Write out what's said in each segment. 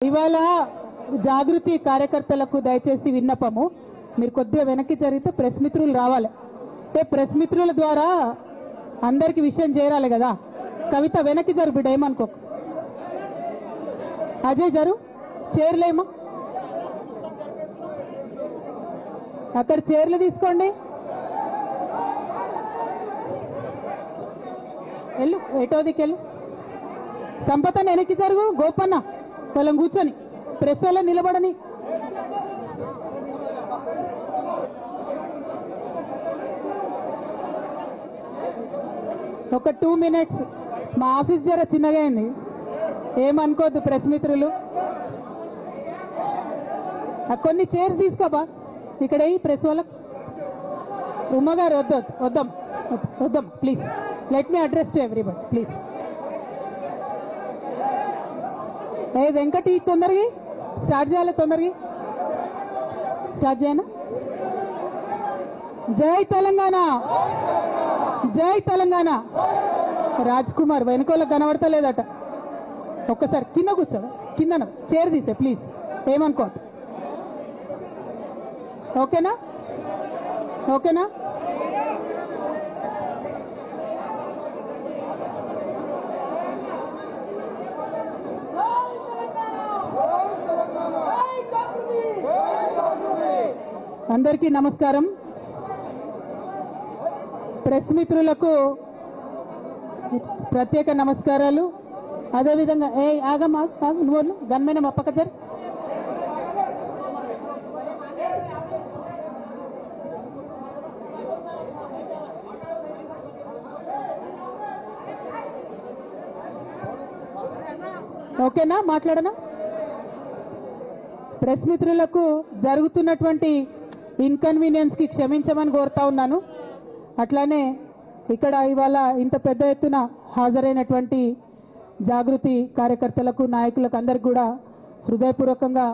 ఇవాళ జాగృతి కార్యకర్తలకు దయచేసి విన్నపము, మీరు కొద్దిగా వెనక్కి జరిగితే ప్రెస్ మిత్రులు రావాలి. అంటే ప్రెస్ మిత్రుల ద్వారా అందరికి విషయం చేరాలి కదా. కవిత వెనక్కి జరు బిడ్డ, ఏమనుకో. అజయ్ జరు, చైర్లేమా అక్కడ చైర్లు తీసుకోండి. వెళ్ళు, ఎటోదికి వెళ్ళు. సంపతన్న వెనక్కి జరుగు. గోపన్న వాళ్ళని కూర్చొని ప్రెస్ వాళ్ళ నిలబడని. ఒక 2 minutes మా ఆఫీస్ జర చిన్నగా అయింది, ఏమనుకోద్దు ప్రెస్ మిత్రులు. కొన్ని చైర్స్ తీసుకోబా ఇక్కడ ప్రెస్ వాళ్ళకు. ఉమ్మగారు వద్దాం వద్దాం please. Let me address to everybody please. ఏ వెంకటి తొందరగా స్టార్ట్ చేయాలి, తొందరగా స్టార్ట్ చేయనా. జై తెలంగాణ, జై తెలంగాణ. రాజ్ కుమార్ వెనుకోళ్ళకి కనబడతలేదట, ఒక్కసారి కింద కూర్చోదా, కింద చైర్ తీసే ప్లీజ్, ఏమనుకో. ఓకేనా, ఓకేనా. అందరికీ నమస్కారం. ప్రెస్ మిత్రులకు ప్రత్యేక నమస్కారాలు. అదేవిధంగా ఆగమ్మా నువ్వు గన్మైన మా పక్క జరు. ఓకేనా, మాట్లాడనా. ప్రెస్ మిత్రులకు జరుగుతున్నటువంటి ఇన్కన్వీనియన్స్ కి క్షమించమని కోరుతా ఉన్నాను. అట్లానే ఇక్కడ ఇవాళ ఇంత పెద్ద ఎత్తున హాజరైనటువంటి జాగృతి కార్యకర్తలకు, నాయకులకు అందరికి కూడా హృదయపూర్వకంగా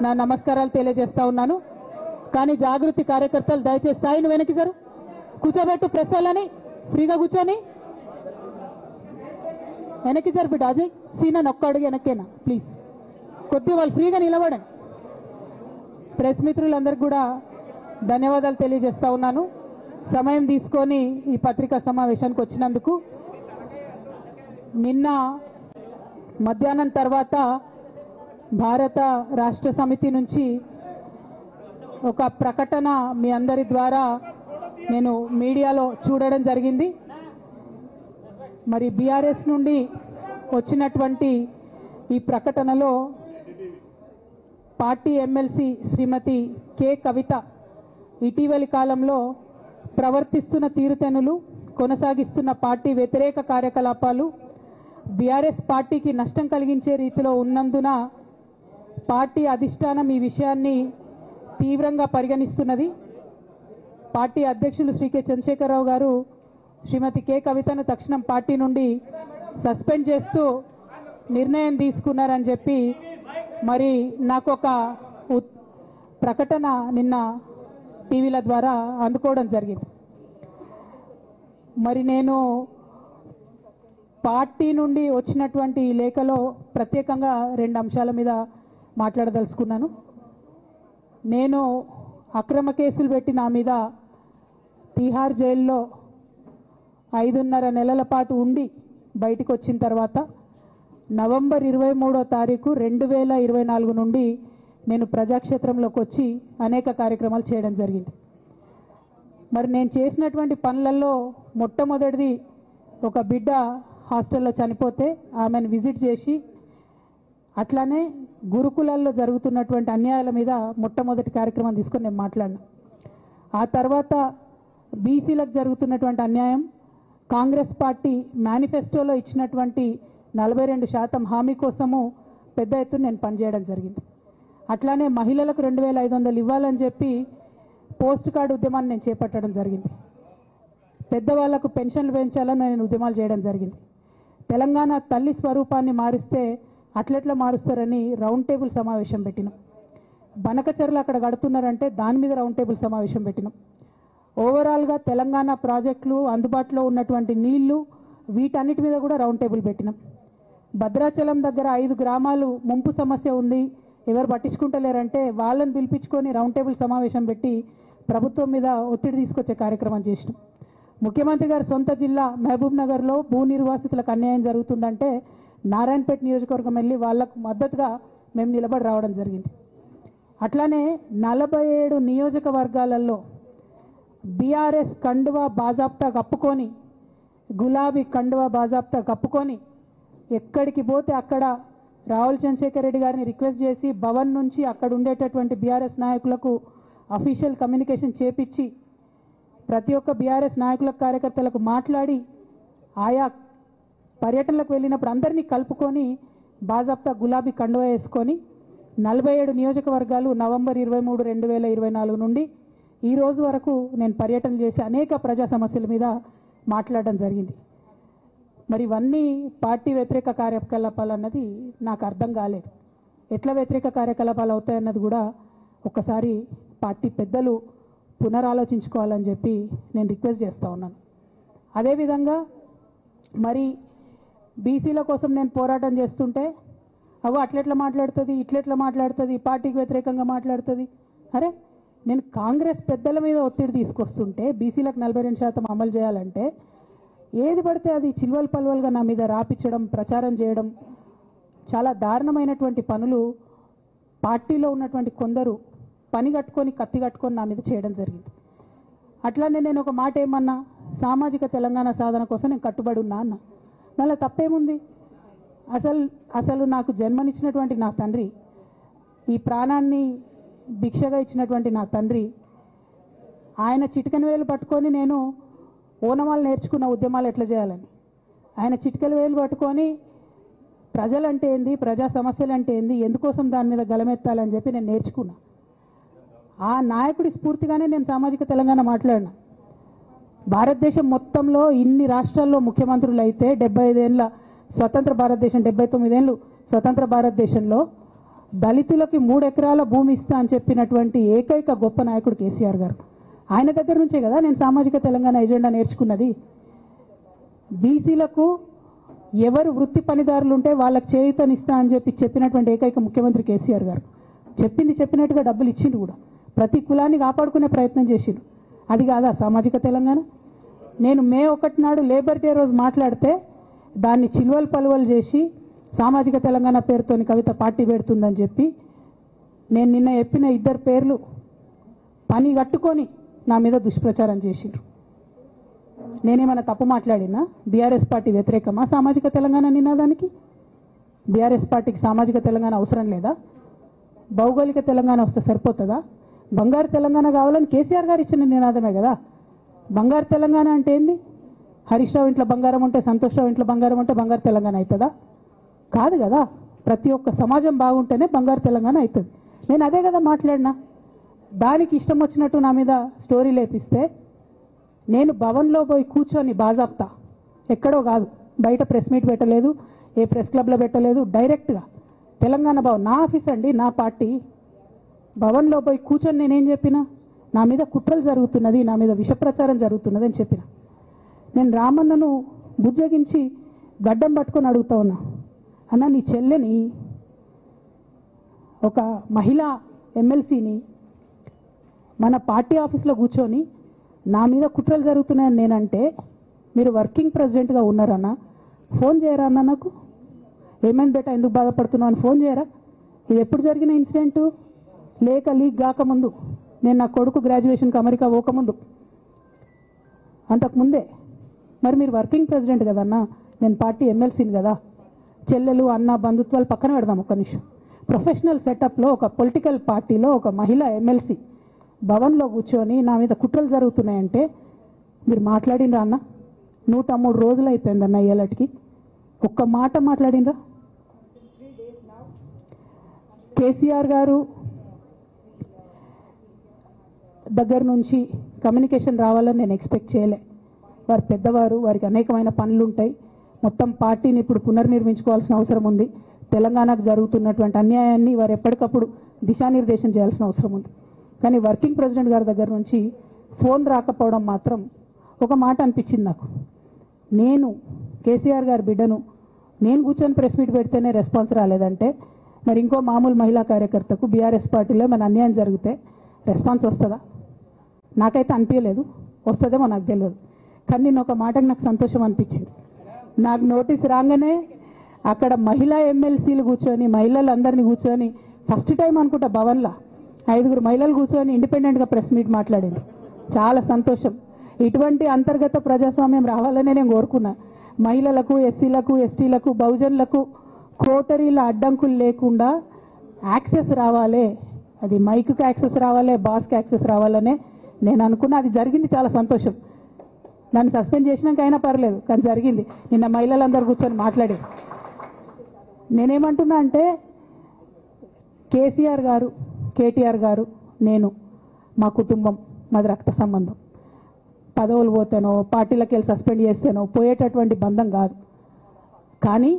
నా నమస్కారాలు తెలియజేస్తా ఉన్నాను. కానీ జాగృతి కార్యకర్తలు దయచేసి సాయిని వెనక్కి జరు, కూర్చోబెట్టు ప్రెస్ వాళ్ళని, ఫ్రీగా కూర్చొని వెనక్కి జరు బిడ్డ. అజయ్ సీనా ఒక్క అడుగు వెనక్కేనా ప్లీజ్, కొద్దిగా వాళ్ళు ఫ్రీగా నిలబడండి. ప్రెస్ మిత్రులందరికీ కూడా ధన్యవాదాలు తెలియజేస్తా ఉన్నాను, సమయం తీసుకొని ఈ పత్రికా సమావేశానికి వచ్చినందుకు. నిన్న మధ్యాహ్నం తర్వాత భారత రాష్ట్ర సమితి నుంచి ఒక ప్రకటన మీ అందరి ద్వారా నేను మీడియాలో చూడడం జరిగింది. మరి బీఆర్ఎస్ నుండి వచ్చినటువంటి ఈ ప్రకటనలో పార్టీ ఎమ్మెల్సీ శ్రీమతి కె కవిత ఇటీవలి కాలంలో ప్రవర్తిస్తున్న తీరుతెన్నులు, కొనసాగిస్తున్న పార్టీ వ్యతిరేక కార్యకలాపాలు బీఆర్ఎస్ పార్టీకి నష్టం కలిగించే రీతిలో ఉన్నందున పార్టీ అధిష్టానం ఈ విషయాన్ని తీవ్రంగా పరిగణిస్తున్నది. పార్టీ అధ్యక్షులు శ్రీ కె చంద్రశేఖరరావు గారు శ్రీమతి కె కవితను తక్షణం పార్టీ నుండి సస్పెండ్ చేస్తూ నిర్ణయం తీసుకున్నారని చెప్పి మరి నాకు ఒక ప్రకటన నిన్న టీవీల ద్వారా అందుకోవడం జరిగింది. మరి నేను పార్టీ నుండి వచ్చినటువంటి ఈ లేఖలో ప్రత్యేకంగా 2 అంశాల మీద మాట్లాడదలుచుకున్నాను. నేను అక్రమ కేసులు పెట్టి నా మీద తిహార్ జైల్లో 5.5 నెలల పాటు ఉండి బయటకు వచ్చిన తర్వాత నవంబర్ 23వ తారీఖు 2024 నుండి నేను ప్రజాక్షేత్రంలోకి వచ్చి అనేక కార్యక్రమాలు చేయడం జరిగింది. మరి నేను చేసినటువంటి పనులలో మొట్టమొదటిది, ఒక బిడ్డ హాస్టల్లో చనిపోతే ఆమెను విజిట్ చేసి, అట్లానే గురుకులాల్లో జరుగుతున్నటువంటి అన్యాయాల మీద మొట్టమొదటి కార్యక్రమం తీసుకొని నేను మాట్లాడినా. ఆ తర్వాత బీసీలకు జరుగుతున్నటువంటి అన్యాయం, కాంగ్రెస్ పార్టీ మేనిఫెస్టోలో ఇచ్చినటువంటి 42% హామీ కోసము పెద్ద ఎత్తున నేను పనిచేయడం జరిగింది. అట్లానే మహిళలకు 2500 ఇవ్వాలని చెప్పి పోస్ట్ కార్డు ఉద్యమాన్ని నేను చేపట్టడం జరిగింది. పెద్దవాళ్లకు పెన్షన్లు పెంచాలని నేను ఉద్యమాలు చేయడం జరిగింది. తెలంగాణ తల్లి స్వరూపాన్ని మారిస్తే అట్లెట్లా మారుస్తారని రౌండ్ టేబుల్ సమావేశం పెట్టినాం. బనకచర్లు అక్కడ కడుతున్నారంటే దాని మీద రౌండ్ టేబుల్ సమావేశం పెట్టినాం. ఓవరాల్గా తెలంగాణ ప్రాజెక్టులు, అందుబాటులో ఉన్నటువంటి నీళ్లు, వీటన్నిటి మీద కూడా రౌండ్ టేబుల్ పెట్టినాం. భద్రాచలం దగ్గర 5 గ్రామాలు ముంపు సమస్య ఉంది, ఎవరు పట్టించుకుంటలేరంటే వాళ్ళని పిలిపించుకొని రౌండ్ టేబుల్ సమావేశం పెట్టి ప్రభుత్వం మీద ఒత్తిడి తీసుకొచ్చే కార్యక్రమం చేసినాం. ముఖ్యమంత్రి గారి సొంత జిల్లా మహబూబ్ నగర్లో భూ నిర్వాసితులకు అన్యాయం జరుగుతుందంటే నారాయణపేట నియోజకవర్గం వెళ్ళి వాళ్లకు మద్దతుగా మేము నిలబడి రావడం జరిగింది. అట్లానే 47 నియోజకవర్గాలలో బీఆర్ఎస్ కండువా బాజాప్తా కప్పుకొని, గులాబీ కండువా బాజాప్తా కప్పుకొని ఎక్కడికి పోతే అక్కడ రావుల చంద్రశేఖర్ రెడ్డి గారిని రిక్వెస్ట్ చేసి భవన్ నుంచి అక్కడ ఉండేటటువంటి బీఆర్ఎస్ నాయకులకు అఫీషియల్ కమ్యూనికేషన్ చేపించి ప్రతి ఒక్క బీఆర్ఎస్ నాయకులకు కార్యకర్తలకు మాట్లాడి ఆయా పర్యటనలకు వెళ్ళినప్పుడు అందరినీ కలుపుకొని బాజాప్తా గులాబీ కండువా వేసుకొని 47 నియోజకవర్గాలు నవంబర్ 23, 2024 నుండి ఈ రోజు వరకు నేను పర్యటన చేసి అనేక ప్రజా సమస్యల మీద మాట్లాడడం జరిగింది. మరి ఇవన్నీ పార్టీ వ్యతిరేక కార్యకలాపాలు అన్నది నాకు అర్థం కాలేదు. ఎట్లా వ్యతిరేక కార్యకలాపాలు అవుతాయన్నది కూడా ఒకసారి పార్టీ పెద్దలు పునరాలోచించుకోవాలని చెప్పి నేను రిక్వెస్ట్ చేస్తూ ఉన్నాను. అదేవిధంగా మరి బీసీల కోసం నేను పోరాటం చేస్తుంటే అట్లెట్లా మాట్లాడుతుంది, ఇట్లెట్లా మాట్లాడుతుంది, పార్టీకి వ్యతిరేకంగా మాట్లాడుతుంది. అరే, నేను కాంగ్రెస్ పెద్దల మీద ఒత్తిడి తీసుకొస్తుంటే బీసీలకు 42% అమలు చేయాలంటే ఏది పడితే అది చిల్వల్ పల్వల్గా నా మీద రాపించడం, ప్రచారం చేయడం, చాలా దారుణమైనటువంటి పనులు పార్టీలో ఉన్నటువంటి కొందరు పని కట్టుకొని కత్తి కట్టుకొని నా మీద చేయడం జరిగింది. అట్లానే నేను ఒక మాట ఏమన్నా, సామాజిక తెలంగాణ సాధన కోసం నేను కట్టుబడి ఉన్నా అన్న. దానిలో తప్పేముంది? అసలు నాకు జన్మనిచ్చినటువంటి నా తండ్రి, ఈ ప్రాణాన్ని భిక్షగా ఇచ్చినటువంటి నా తండ్రి, ఆయన చిటికెన వేలు పట్టుకొని నేను ఓనమాలు నేర్చుకున్న ఉద్యమాలు ఎట్లా చేయాలని, ఆయన చిటికెల వేలు పట్టుకొని ప్రజలంటే ఏంది, ప్రజా సమస్యలు అంటే ఏంది, ఎందుకోసం దాని మీద గలమెత్తాలని చెప్పి నేను నేర్చుకున్నా. ఆ నాయకుడి స్ఫూర్తిగానే నేను సామాజిక తెలంగాణ మాట్లాడినా. భారతదేశం మొత్తంలో ఇన్ని రాష్ట్రాల్లో ముఖ్యమంత్రులు అయితే 75 ఏళ్ళ స్వతంత్ర భారతదేశం, 79 ఏళ్ళు స్వతంత్ర భారతదేశంలో దళితులకి 3 ఎకరాల భూమి ఇస్తా అని చెప్పినటువంటి ఏకైక గొప్ప నాయకుడు కేసీఆర్ గారు. ఆయన దగ్గర నుంచే కదా నేను సామాజిక తెలంగాణ ఎజెండా నేర్చుకున్నది. బీసీలకు ఎవరు వృత్తి పనిదారులు ఉంటే వాళ్ళకి చేయూతనిస్తా అని చెప్పినటువంటి ఏకైక ముఖ్యమంత్రి కేసీఆర్ గారు. చెప్పినట్టుగా డబ్బులు ఇచ్చిండు కూడా, ప్రతి కులాన్ని కాపాడుకునే ప్రయత్నం చేసిండు. అది కాదా సామాజిక తెలంగాణ? నేను మే 1 నాడు లేబర్ డే రోజు మాట్లాడితే దాన్ని చిల్వల్ పలువలు చేసి సామాజిక తెలంగాణ పేరుతోని కవిత పార్టీ పెడుతుందని చెప్పి నేను నిన్న చెప్పిన 2 పేర్లు పని కట్టుకొని నా మీద దుష్ప్రచారం చేసిండ్రు. నేనేమైనా తప్పు మాట్లాడినా? బీఆర్ఎస్ పార్టీ వ్యతిరేకమా సామాజిక తెలంగాణ నినాదానికి? బీఆర్ఎస్ పార్టీకి సామాజిక తెలంగాణ అవసరం లేదా? భౌగోళిక తెలంగాణ వస్తే సరిపోతుందా? బంగారు తెలంగాణ కావాలని కేసీఆర్ గారు ఇచ్చిన నినాదమే కదా. బంగారు తెలంగాణ అంటే ఏంది? హరీష్ రావు ఇంట్లో బంగారం ఉంటే, సంతోష్ రావు ఇంట్లో బంగారం ఉంటే బంగారు తెలంగాణ అవుతుందా? కాదు కదా. ప్రతి ఒక్క సమాజం బాగుంటేనే బంగారు తెలంగాణ అవుతుంది. నేను అదే కదా మాట్లాడినా. దానికి ఇష్టం వచ్చినట్టు నా మీద స్టోరీ లేపిస్తే నేను భవన్లో పోయి కూర్చొని బాజాప్తా, ఎక్కడో కాదు, బయట ప్రెస్ మీట్ పెట్టలేదు, ఏ ప్రెస్ క్లబ్లో పెట్టలేదు, డైరెక్ట్గా తెలంగాణ భవన్, నా ఆఫీస్ అండి, నా పార్టీ భవన్లో పోయి కూర్చొని నేనేం చెప్పినా, నా మీద కుట్రలు జరుగుతున్నది, నా మీద విషప్రచారం జరుగుతున్నది అని చెప్పిన. నేను రామన్నను బుజ్జగించి గడ్డం పట్టుకొని అడుగుతా ఉన్నా, అన్న నీ చెల్లెని, ఒక మహిళా ఎమ్మెల్సీని మన పార్టీ ఆఫీస్లో కూర్చొని నా మీద కుట్రలు జరుగుతున్నాయని నేనంటే మీరు వర్కింగ్ ప్రెసిడెంట్గా ఉన్నారన్నా, ఫోన్ చేయరా అన్న నాకు? ఏమైంది బేటా, ఎందుకు బాధపడుతున్నావు అని ఫోన్ చేయరా? ఇది ఎప్పుడు జరిగిన ఇన్సిడెంటు? లీక్ కాకముందు, నేను నా కొడుకు గ్రాడ్యుయేషన్కి అమెరికా పోకముందు, అంతకుముందే. మరి మీరు వర్కింగ్ ప్రెసిడెంట్ కదన్నా, నేను పార్టీ ఎమ్మెల్సీని కదా. చెల్లెలు అన్న బంధుత్వాలు పక్కన పెడదాం ఒక్క నిమిషం. ప్రొఫెషనల్ సెటప్లో ఒక పొలిటికల్ పార్టీలో ఒక మహిళా ఎమ్మెల్సీ భవన్లో కూర్చొని నా మీద కుట్రలు జరుగుతున్నాయంటే మీరు మాట్లాడినరా అన్న? 103 రోజులు అయిపోయిందన్న ఇయ్యాలటికి, ఒక్క మాట మాట్లాడినరా? కేసీఆర్ గారు దగ్గర నుంచి కమ్యూనికేషన్ రావాలని నేను ఎక్స్పెక్ట్ చేయలే. వారు పెద్దవారు, వారికి అనేకమైన పనులు ఉంటాయి. మొత్తం పార్టీని ఇప్పుడు పునర్నిర్మించుకోవాల్సిన అవసరం ఉంది. తెలంగాణకు జరుగుతున్నటువంటి అన్యాయాన్ని వారు ఎప్పటికప్పుడు దిశానిర్దేశం చేయాల్సిన అవసరం ఉంది. కానీ వర్కింగ్ ప్రెసిడెంట్ గారి దగ్గర నుంచి ఫోన్ రాకపోవడం మాత్రం ఒక మాట అనిపించింది నాకు. నేను కేసీఆర్ గారి బిడ్డను, నేను కూర్చొని ప్రెస్ మీట్ పెడితేనే రెస్పాన్స్ రాలేదంటే మరి ఇంకో మామూలు మహిళా కార్యకర్తకు బీఆర్ఎస్ పార్టీలో మన అన్యాయం జరిగితే రెస్పాన్స్ వస్తుందా? నాకైతే అనిపించలేదు, వస్తుందేమో నాకు తెలియదు. కానీ నేను ఒక మాటకు నాకు సంతోషం అనిపించింది. నాకు నోటీస్ రాగానే అక్కడ మహిళా ఎమ్మెల్సీలు కూర్చొని మహిళలందరినీ కూర్చొని ఫస్ట్ టైం అనుకుంటా భవన్లో 5 మహిళలు కూర్చొని ఇండిపెండెంట్గా ప్రెస్ మీట్ మాట్లాడింది. చాలా సంతోషం. ఇటువంటి అంతర్గత ప్రజాస్వామ్యం రావాలనే నేను కోరుకున్నా. మహిళలకు, ఎస్సీలకు, ఎస్టీలకు, బహుజనులకు కోటరీల అడ్డంకులు లేకుండా యాక్సెస్ రావాలి, అది మైక్కి యాక్సెస్ రావాలి, బాస్కి యాక్సెస్ రావాలనే నేను అనుకున్నా. అది జరిగింది, చాలా సంతోషం. నన్ను సస్పెండ్ చేసినాక అయినా పర్లేదు, కానీ జరిగింది. నిన్న మహిళలందరూ కూర్చొని మాట్లాడి నేనేమంటున్నా అంటే కేసీఆర్ గారు, కేటీఆర్ గారు, నేను, మా కుటుంబం, మాది రక్త సంబంధం. పదవులు పోతేనో పార్టీలకు వెళ్ళి సస్పెండ్ చేస్తేనో పోయేటటువంటి బంధం కాదు. కానీ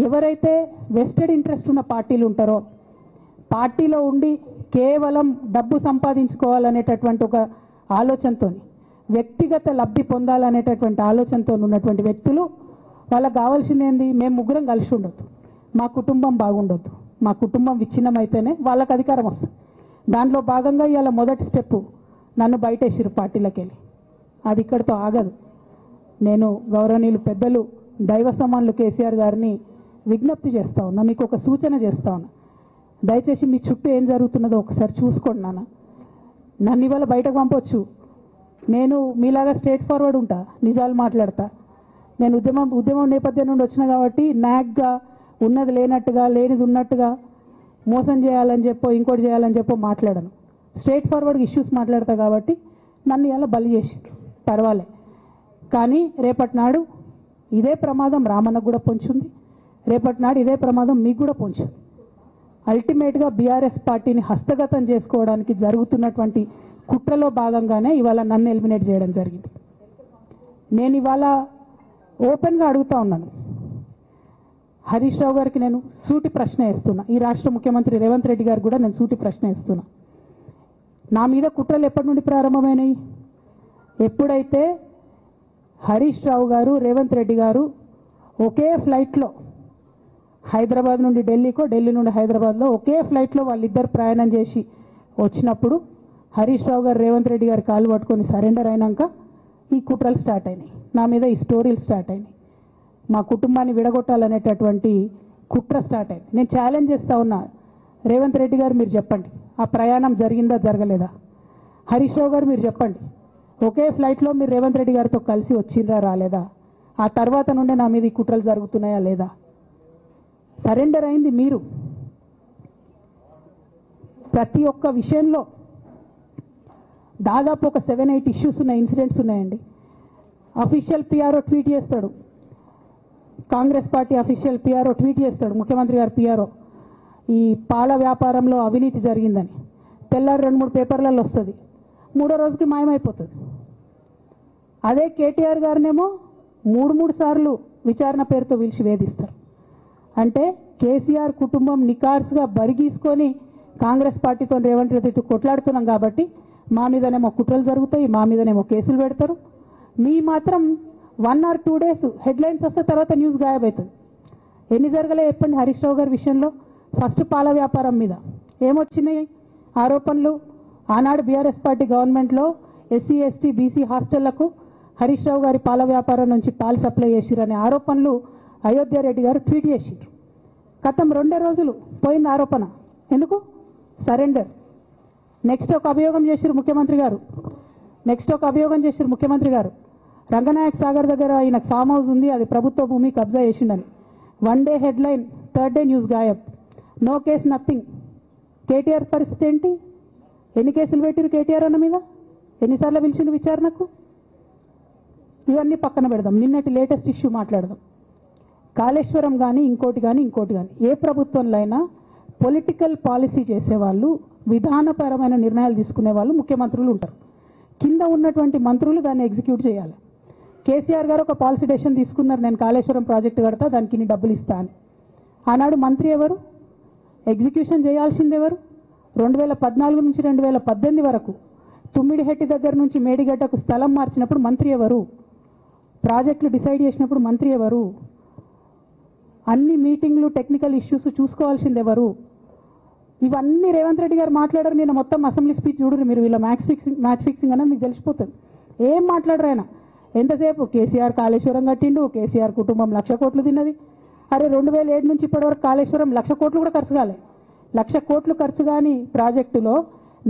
ఎవరైతే వెస్టెడ్ ఇంట్రెస్ట్ ఉన్న పార్టీలు ఉంటారో, పార్టీలో ఉండి కేవలం డబ్బు సంపాదించుకోవాలనేటటువంటి ఒక ఆలోచనతో, వ్యక్తిగత లబ్ధి పొందాలనేటటువంటి ఆలోచనతో ఉన్నటువంటి వ్యక్తులు, వాళ్ళకి కావాల్సింది ఏంది? మేము ముగ్గురం కలిసి ఉండొద్దు, మా కుటుంబం బాగుండొద్దు, మా కుటుంబం విచ్ఛిన్నమైతేనే వాళ్ళకి అధికారం వస్తుంది. దాంట్లో భాగంగా ఇవాళ మొదటి స్టెప్పు నన్ను బయటేసిరు పార్టీలకు వెళ్ళి. అది ఇక్కడితో ఆగదు. నేను గౌరవనీయులు పెద్దలు దైవ సమానులు కేసీఆర్ గారిని విజ్ఞప్తి చేస్తా ఉన్నా, మీకు ఒక సూచన చేస్తా ఉన్నా. దయచేసి మీ చుట్టూ ఏం జరుగుతున్నదో ఒకసారి చూసుకోండి నాన్న. నన్ను ఇవాళ బయటకు పంపొచ్చు, నేను మీలాగా స్ట్రేట్ ఫార్వర్డ్ ఉంటా, నిజాలు మాట్లాడతా. నేను ఉద్యమం నేపథ్యం నుండి వచ్చిన కాబట్టి నాగ్గా ఉన్నది లేనట్టుగా, లేనిది ఉన్నట్టుగా, మోసం చేయాలని చెప్పో ఇంకోటి చేయాలని చెప్పో మాట్లాడను. స్ట్రేట్ ఫార్వర్డ్గా ఇష్యూస్ మాట్లాడతా కాబట్టి నన్ను ఇలా బలి చేసిండ్రు, పర్వాలే. కానీ రేపటి నాడు ఇదే ప్రమాదం రామన్నకు కూడా పొంచుంది, రేపటి నాడు ఇదే ప్రమాదం మీకు కూడా పొంచుంది. అల్టిమేట్గా బీఆర్ఎస్ పార్టీని హస్తగతం చేసుకోవడానికి జరుగుతున్నటువంటి కుట్రలో భాగంగానే ఇవాళ నన్ను ఎలిమినేట్ చేయడం జరిగింది. నేను ఇవాళ ఓపెన్గా అడుగుతా ఉన్నాను, హరీష్ రావు గారికి నేను సూటి ప్రశ్న వేస్తున్నా, ఈ రాష్ట్ర ముఖ్యమంత్రి రేవంత్ రెడ్డి గారు కూడా నేను సూటి ప్రశ్న వేస్తున్నా. నా మీద కుట్రలు ఎప్పటి నుండి ప్రారంభమైనాయి? ఎప్పుడైతే హరీష్ రావు గారు, రేవంత్ రెడ్డి గారు ఒకే ఫ్లైట్లో హైదరాబాద్ నుండి ఢిల్లీకో, ఢిల్లీ నుండి హైదరాబాద్లో ఒకే ఫ్లైట్లో వాళ్ళిద్దరు ప్రయాణం చేసి వచ్చినప్పుడు హరీష్ రావు గారు రేవంత్ రెడ్డి గారు కాలు పట్టుకొని సరెండర్ అయినాక ఈ కుట్రలు స్టార్ట్ అయినాయి, నా మీద ఈ స్టోరీలు స్టార్ట్ అయినాయి, మా కుటుంబాన్ని విడగొట్టాలనేటటువంటి కుట్ర స్టార్ట్ అయింది. నేను ఛాలెంజ్ చేస్తా ఉన్నా, రేవంత్ రెడ్డి గారు మీరు చెప్పండి, ఆ ప్రయాణం జరిగిందా జరగలేదా? హరీష్ రావు గారు మీరు చెప్పండి, ఒకే ఫ్లైట్లో మీరు రేవంత్ రెడ్డి గారితో కలిసి వచ్చిండ్రా రాలేదా? ఆ తర్వాత నుండే నా మీద ఈ కుట్రలు జరుగుతున్నాయా లేదా? సరెండర్ అయింది మీరు. ప్రతి ఒక్క విషయంలో దాదాపు ఒక 7-8 ఇష్యూస్ ఉన్నాయి, ఇన్సిడెంట్స్ ఉన్నాయండి. అఫీషియల్ పిఆర్ఓ ట్వీట్ చేస్తాడు, Congress party official PRO tweet చేస్తాడు, ముఖ్యమంత్రి గారు పిఆర్ఓ, ఈ పాల వ్యాపారంలో అవినీతి జరిగిందని. తెల్లారి 2-3 పేపర్లలో వస్తుంది, 3వ రోజుకి మాయమైపోతుంది. అదే కేటీఆర్ గారినేమో 3 సార్లు విచారణ పేరుతో పిలిచి వేధిస్తారు. అంటే కేసీఆర్ కుటుంబం నికార్స్గా బరిగీసుకొని కాంగ్రెస్ పార్టీతో రేవంత్ రెడ్డితో కొట్లాడుతున్నాం కాబట్టి మా మీదనేమో కుట్రలు జరుగుతాయి, మా మీదనేమో కేసులు పెడతారు. మీ మాత్రం 1 or 2 days హెడ్లైన్స్ వస్తే తర్వాత న్యూస్ గాయబవుతుంది. ఎన్ని జరగలే చెప్పండి హరీష్ రావు గారి విషయంలో? ఫస్ట్ పాల వ్యాపారం మీద ఏమొచ్చినాయి ఆరోపణలు? ఆనాడు బీఆర్ఎస్ పార్టీ గవర్నమెంట్లో SC, ST, BC హాస్టళ్లకు Harish Rao గారి పాల వ్యాపారం నుంచి పాలు సప్లై చేసిరనే ఆరోపణలు అయోధ్య రెడ్డి గారు ట్వీట్ చేసిండ్రు. గతం 2 రోజులు పోయింది ఆరోపణ. ఎందుకు? సరెండర్. నెక్స్ట్ ఒక అభియోగం చేసిరు ముఖ్యమంత్రి గారు, రంగనాయక్ సాగర్ దగ్గర ఆయన ఫామ్ హౌస్ ఉంది, అది ప్రభుత్వ భూమి, కబ్జా చేసిండని. 1 day headline, 3rd day news గాయబ్. No case, nothing. కేటీఆర్ పరిస్థితి ఏంటి? ఎన్ని కేసులు పెట్టిరు కేటీఆర్ అన్న మీద? ఎన్నిసార్లు పిలిచిండు విచారణకు? ఇవన్నీ పక్కన పెడదాం, నిన్నటి లేటెస్ట్ ఇష్యూ మాట్లాడదాం. కాళేశ్వరం కానీ ఇంకోటి కానీ ఏ ప్రభుత్వంలో అయినా పొలిటికల్ పాలసీ చేసేవాళ్ళు, విధానపరమైన నిర్ణయాలు తీసుకునే వాళ్ళు ముఖ్యమంత్రులు ఉంటారు. కింద ఉన్నటువంటి మంత్రులు దాన్ని ఎగ్జిక్యూట్ చేయాలి. కేసీఆర్ గారు ఒక పాలసీ డెసిషన్ తీసుకున్నారు, నేను కాళేశ్వరం ప్రాజెక్టు కడతా, దానికి ఇన్ని డబ్బులు ఇస్తా అని. ఆనాడు మంత్రి ఎవరు? ఎగ్జిక్యూషన్ చేయాల్సింది ఎవరు? 2014 నుంచి 2018 వరకు తుమ్మిడిహెట్టి దగ్గర నుంచి మేడిగడ్డకు స్థలం మార్చినప్పుడు మంత్రి ఎవరు? ప్రాజెక్టులు డిసైడ్ చేసినప్పుడు మంత్రి ఎవరు? అన్ని మీటింగ్లు టెక్నికల్ ఇష్యూస్ చూసుకోవాల్సింది ఎవరు? ఇవన్నీ రేవంత్ రెడ్డి గారు మాట్లాడారు. నేను మొత్తం అసెంబ్లీ స్పీచ్ చూడరు మీరు, వీళ్ళ మ్యాచ్ ఫిక్సింగ్ అనేది మీకు తెలిసిపోతుంది. ఏం మాట్లాడరు ఆయన. ఎంతసేపు కేసీఆర్ కాళేశ్వరం కట్టిండు, కేసీఆర్ కుటుంబం 1,00,000 కోట్లు తిన్నది. అరే 2007 నుంచి ఇప్పటివరకు కాళేశ్వరం 1,00,000 కోట్లు కూడా ఖర్చు కాలే. 1,00,000 కోట్లు ఖర్చు కాని ప్రాజెక్టులో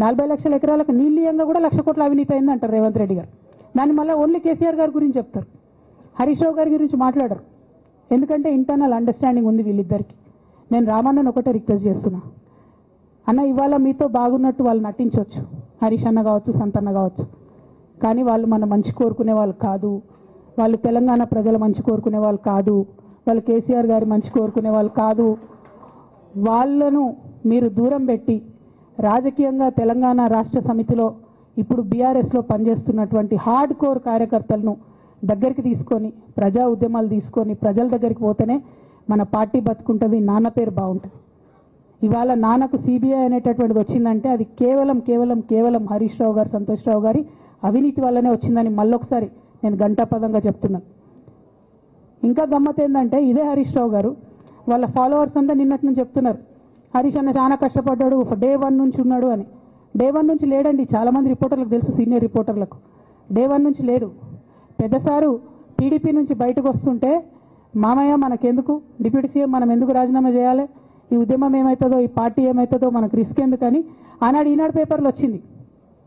40 లక్షల ఎకరాలకు నీళ్ళీయంగా కూడా 1,00,000 కోట్ల అవినీతి అయింది అంటారు రేవంత్ రెడ్డి గారు. దాన్ని మళ్ళీ ఓన్లీ కేసీఆర్ గారి గురించి చెప్తారు, హరీష్ రావు గారి గురించి మాట్లాడరు. ఎందుకంటే ఇంటర్నల్ అండర్స్టాండింగ్ ఉంది వీళ్ళిద్దరికి. నేను రామన్నను ఒకటే రిక్వెస్ట్ చేస్తున్నా, అన్న ఇవాళ మీతో బాగున్నట్టు వాళ్ళు నటించవచ్చు, హరీష్ అన్న కావచ్చు, సంతన్న కావచ్చు, కానీ వాళ్ళు మన మంచి కోరుకునే వాళ్ళు కాదు. వాళ్ళు తెలంగాణ ప్రజల మంచి కోరుకునే వాళ్ళు కాదు. వాళ్ళు కేసీఆర్ గారి మంచి కోరుకునే వాళ్ళు కాదు. వాళ్ళను మీరు దూరం పెట్టి రాజకీయంగా తెలంగాణ రాష్ట్ర సమితిలో ఇప్పుడు బీఆర్ఎస్లో పనిచేస్తున్నటువంటి హార్డ్ కోర్ కార్యకర్తలను దగ్గరికి తీసుకొని ప్రజా ఉద్యమాలు తీసుకొని ప్రజల దగ్గరికి పోతేనే మన పార్టీ బతుకుంటుంది, నాన్న పేరు బాగుంటుంది. ఇవాళ నాన్నకు సిబిఐ అనేటటువంటిది వచ్చిందంటే అది కేవలం హరీష్ రావు గారు, సంతోష్ రావు గారి అవినీతి వల్లనే వచ్చిందని మళ్ళొకసారి నేను గంటాపదంగా చెప్తున్నాను. ఇంకా గమ్మత్ ఏంటంటే ఇదే హరీష్ రావు గారు వాళ్ళ ఫాలోవర్స్ అంతా నిన్నటి నుంచి చెప్తున్నారు, హరీష్ అన్న చాలా కష్టపడ్డాడు, డే 1 నుంచి ఉన్నాడు అని. డే 1 నుంచి లేడండి. చాలామంది రిపోర్టర్లకు తెలుసు, సీనియర్ రిపోర్టర్లకు డే 1 నుంచి లేడు. పెద్దసారు టీడీపీ నుంచి బయటకు వస్తుంటే మామయ్య మనకెందుకు, డిప్యూటీ సీఎం మనం ఎందుకు రాజీనామా చేయాలి, ఈ ఉద్యమం ఏమవుతుందో, ఈ పార్టీ ఏమవుతుందో మనకు రిస్క్ ఎందుకని ఆనాడు ఈనాడు పేపర్లో వచ్చింది.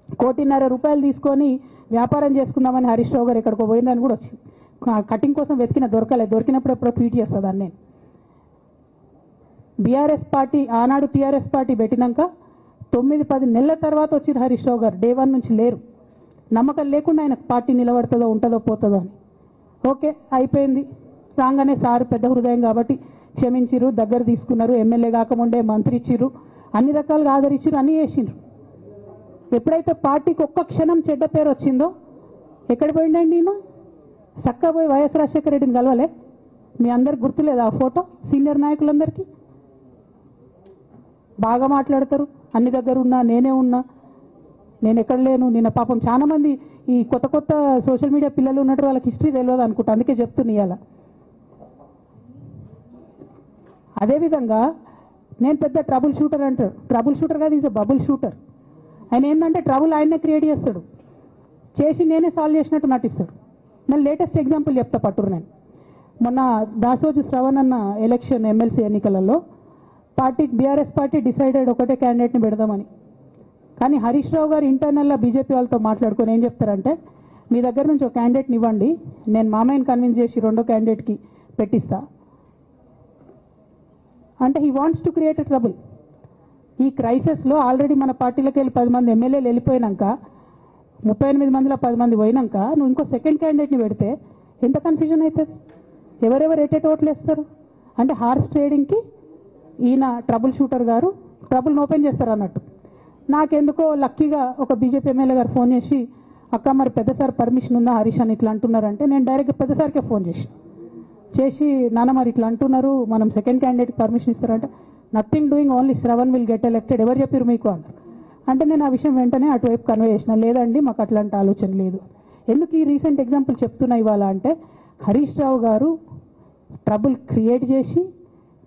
1,50,00,000 రూపాయలు తీసుకొని వ్యాపారం చేసుకుందామని హరీష్ రావు గారు ఎక్కడికో పోయిందని కూడా వచ్చింది. కటింగ్ కోసం వెతికిన దొరికినప్పుడు ఎప్పుడో ట్వీట్ చేస్తుందని నేను. బీఆర్ఎస్ పార్టీ ఆనాడు టీఆర్ఎస్ పార్టీ పెట్టినాక 9-10 నెలల తర్వాత వచ్చింది హరీష్ రావు గారు. డే 1 నుంచి లేరు. నమ్మకం లేకుండా ఆయన పార్టీ నిలబడుతుందో ఉంటుందో పోతుందో అని. ఓకే అయిపోయింది. రాగానే సారు పెద్ద హృదయం కాబట్టి క్షమించిరు, దగ్గర తీసుకున్నారు, ఎమ్మెల్యే కాకముందే మంత్రి ఇచ్చిర్రు, అన్ని రకాలుగా ఆదరించిరు, అన్నీ చేసిండ్రు. ఎప్పుడైతే పార్టీకి ఒక్క క్షణం చెడ్డ పేరు వచ్చిందో ఎక్కడ పోయిండండి ఈయన? చక్కగా పోయి వైఎస్ రాజశేఖర రెడ్డిని కలవలే? మీ అందరికి గుర్తులేదు ఆ ఫోటో? సీనియర్ నాయకులందరికీ బాగా మాట్లాడతారు, అన్ని దగ్గర ఉన్నా, నేనే ఉన్నా, నేను ఎక్కడ లేను. నిన్న పాపం చాలా మంది ఈ కొత్త సోషల్ మీడియా పిల్లలు ఉన్నట్టు వాళ్ళకి హిస్టరీ తెలియదు అనుకుంటా, అందుకే చెప్తున్నా ఇవాళ. అదేవిధంగా నేను పెద్ద ట్రబుల్ షూటర్ అంటారు. ట్రబుల్ షూటర్ కాదు, ఈజ్ బబుల్ షూటర్. ఆయన ఏంటంటే ట్రబుల్ ఆయనే క్రియేట్ చేస్తాడు, చేసి నేనే సాల్వ్ చేసినట్టు నటిస్తాడు. నేను లేటెస్ట్ ఎగ్జాంపుల్ చెప్తా పట్టురు. నేను మొన్న దాసోజు శ్రవణ్ అన్న ఎలక్షన్ ఎమ్మెల్సీ ఎన్నికలలో బీఆర్ఎస్ పార్టీ డిసైడెడ్ ఒకటే క్యాండిడేట్ని పెడదామని. కానీ హరీష్ రావు గారు ఇంటర్నల్గా బీజేపీ వాళ్ళతో మాట్లాడుకొని ఏం చెప్తారంటే, మీ దగ్గర నుంచి ఒక క్యాండిడేట్ని ఇవ్వండి, నేను మామయ్యని కన్విన్స్ చేసి 2వ క్యాండిడేట్కి పెట్టిస్తా అంటే he wants to create a trouble. ఈ క్రైసిస్లో ఆల్రెడీ మన పార్టీలోకి వెళ్ళి 10 మంది ఎమ్మెల్యేలు వెళ్ళిపోయినాక 38 మందిలో 10 మంది పోయినాక నువ్వు ఇంకో సెకండ్ క్యాండిడేట్ని పెడితే ఎంత కన్ఫ్యూజన్ అవుతుంది? ఎవరెవరు ఎటెట్ ఓట్లు వేస్తారు? అంటే హార్స్ ట్రేడింగ్కి ఈయన ట్రబుల్ షూటర్ గారు ట్రబుల్ని ఓపెన్ చేస్తారు అన్నట్టు. నాకెందుకో లక్కీగా ఒక బీజేపీ ఎమ్మెల్యే గారు ఫోన్ చేసి, అక్క మరి పెద్దసారి పర్మిషన్ ఉందా హరీష్ అని ఇట్లా అంటున్నారంటే, నేను డైరెక్ట్గా పెద్దసారికే ఫోన్ చేసి నాన్న మరి ఇట్లా అంటున్నారు, మనం సెకండ్ క్యాండిడేట్కి పర్మిషన్ ఇస్తారంటే, nothing doing, only Shravan will get elected, ఎవరు చెప్పారు మీకు అన్నారు. అంటే నేను ఆ విషయం వెంటనే అటువైపు కన్వే చేసిన, లేదండి మాకు అట్లాంటి ఆలోచన లేదు. ఎందుకు ఈ రీసెంట్ ఎగ్జాంపుల్ చెప్తున్నా ఇవాళ అంటే, హరీష్ రావు గారు ట్రబుల్ క్రియేట్ చేసి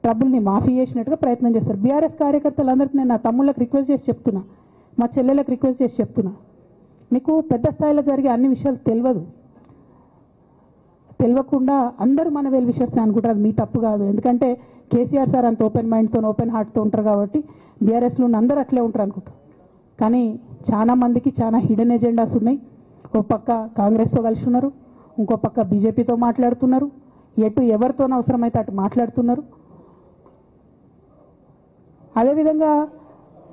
ట్రబుల్ని మాఫీ చేసినట్టుగా ప్రయత్నం చేస్తారు. బీఆర్ఎస్ కార్యకర్తలందరికీ నేను నా తమ్ముళ్ళకి రిక్వెస్ట్ చేసి చెప్తున్నా, మా చెల్లెలకు రిక్వెస్ట్ చేసి చెప్తున్నా, మీకు పెద్ద స్థాయిలో జరిగే అన్ని విషయాలు తెలియకుండా అందరూ మన వెల్ విషర్స్ అనుకుంటారు. అది మీ తప్పు కాదు. ఎందుకంటే కేసీఆర్ సార్ అంత ఓపెన్ మైండ్తో ఓపెన్ హార్ట్తో ఉంటారు కాబట్టి బీఆర్ఎస్లో ఉన్న అందరూ అట్లే ఉంటారు అనుకుంటారు. కానీ చాలా మందికి చాలా హిడెన్ ఎజెండాస్ ఉన్నాయి. ఒక పక్క కాంగ్రెస్తో కలిసి ఉన్నారు, ఇంకో పక్క బీజేపీతో మాట్లాడుతున్నారు, ఎవరితో అవసరమైతే అటు మాట్లాడుతున్నారు. అదేవిధంగా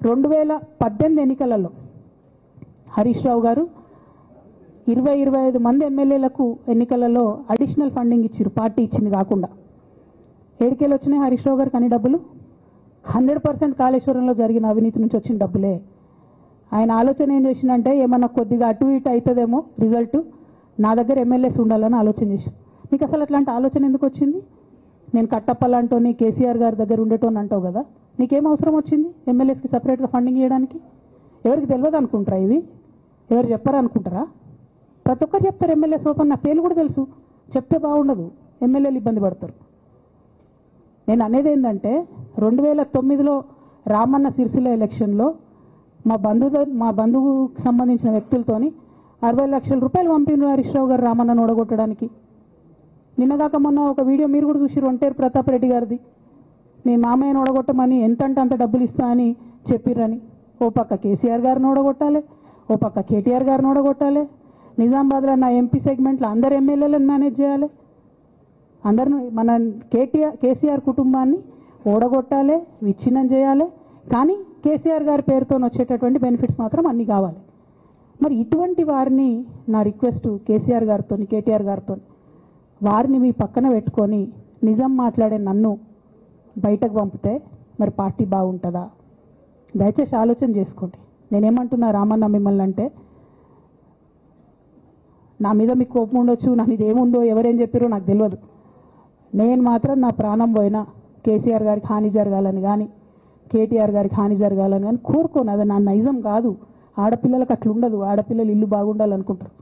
2018 ఎన్నికలలో హరీష్ రావు గారు 20-25 మంది ఎమ్మెల్యేలకు ఎన్నికలలో అడిషనల్ ఫండింగ్ ఇచ్చారు, పార్టీ ఇచ్చింది కాకుండా. ఏడికేలు వచ్చినాయి హరీష్ రావు గారికి అన్ని డబ్బులు? 100% కాళేశ్వరంలో జరిగిన అవినీతి నుంచి వచ్చిన డబ్బులే. ఆయన ఆలోచన ఏం చేసిందంటే, ఏమన్నా కొద్దిగా అటు ఇటు అవుతుందేమో రిజల్ట్, నా దగ్గర ఎమ్మెల్యేస్ ఉండాలని ఆలోచన చేశాను. నీకు అసలు అట్లాంటి ఆలోచన ఎందుకు వచ్చింది? నేను కట్టప్పలాంటోని కేసీఆర్ గారి దగ్గర ఉండేటోని అంటావు కదా, నీకేం అవసరం వచ్చింది ఎమ్మెల్యేస్కి సపరేట్గా ఫండింగ్ ఇవ్వడానికి? ఎవరికి తెలియదు అనుకుంటారా? ఇది ఎవరు చెప్పారు అనుకుంటారా? ప్రతి ఒక్కరు చెప్తారు ఎమ్మెల్యేస్ ఓపెన్, నా పేర్లు కూడా తెలుసు, చెప్తే బాగుండదు, ఎమ్మెల్యేలు ఇబ్బంది పడతారు. నేను అనేది ఏంటంటే 2009లో రామన్న సిరిసిల్ల ఎలక్షన్లో మా బంధువుకు సంబంధించిన వ్యక్తులతోని 60 లక్షల రూపాయలు పంపిన హరీష్ రావు గారు రామన్నను ఓడగొట్టడానికి. నిన్నగాక మొన్న ఒక వీడియో మీరు కూడా చూసిరు, ఒంటేరు ప్రతాప్ రెడ్డి గారిది. మీ మామయ్యను ఓడగొట్టమని ఎంతంటే అంత డబ్బులు ఇస్తా అని చెప్పిర్రని. ఓ పక్క కేసీఆర్ గారిని ఓడగొట్టాలి, ఓ పక్క కేటీఆర్ గారిని ఓడగొట్టాలి. నిజామాబాద్లో నా ఎంపీ సెగ్మెంట్లో అందరు ఎమ్మెల్యేలను మేనేజ్ చేయాలి. అందరిని మన కేసీఆర్ కుటుంబాన్ని ఓడగొట్టాలి, విచ్ఛిన్నం చేయాలి. కానీ కేసీఆర్ గారి పేరుతో వచ్చేటటువంటి బెనిఫిట్స్ మాత్రం అన్నీ కావాలి. మరి ఇటువంటి వారిని నా రిక్వెస్ట్ కేసీఆర్ గారితో, కేటీఆర్ గారితో, వారిని మీ పక్కన పెట్టుకొని నిజం మాట్లాడే నన్ను బయటకు పంపితే మరి పార్టీ బాగుంటుందా? దయచేసి ఆలోచన చేసుకోండి. నేనేమంటున్నా రామన్న మిమ్మల్ని అంటే, నా మీద మీకు కోపం ఉండొచ్చు, నా మీద ఏముందో ఎవరేం చెప్పారో నాకు తెలియదు. నేను మాత్రం నా ప్రాణం పోయినా కేసీఆర్ గారికి హాని జరగాలని కానీ కేటీఆర్ గారికి హాని జరగాలని కానీ కోరుకోను. అది నా నైజం కాదు. ఆడపిల్లలకు అట్లుండదు. ఆడపిల్లలు ఇల్లు బాగుండాలనుకుంటారు.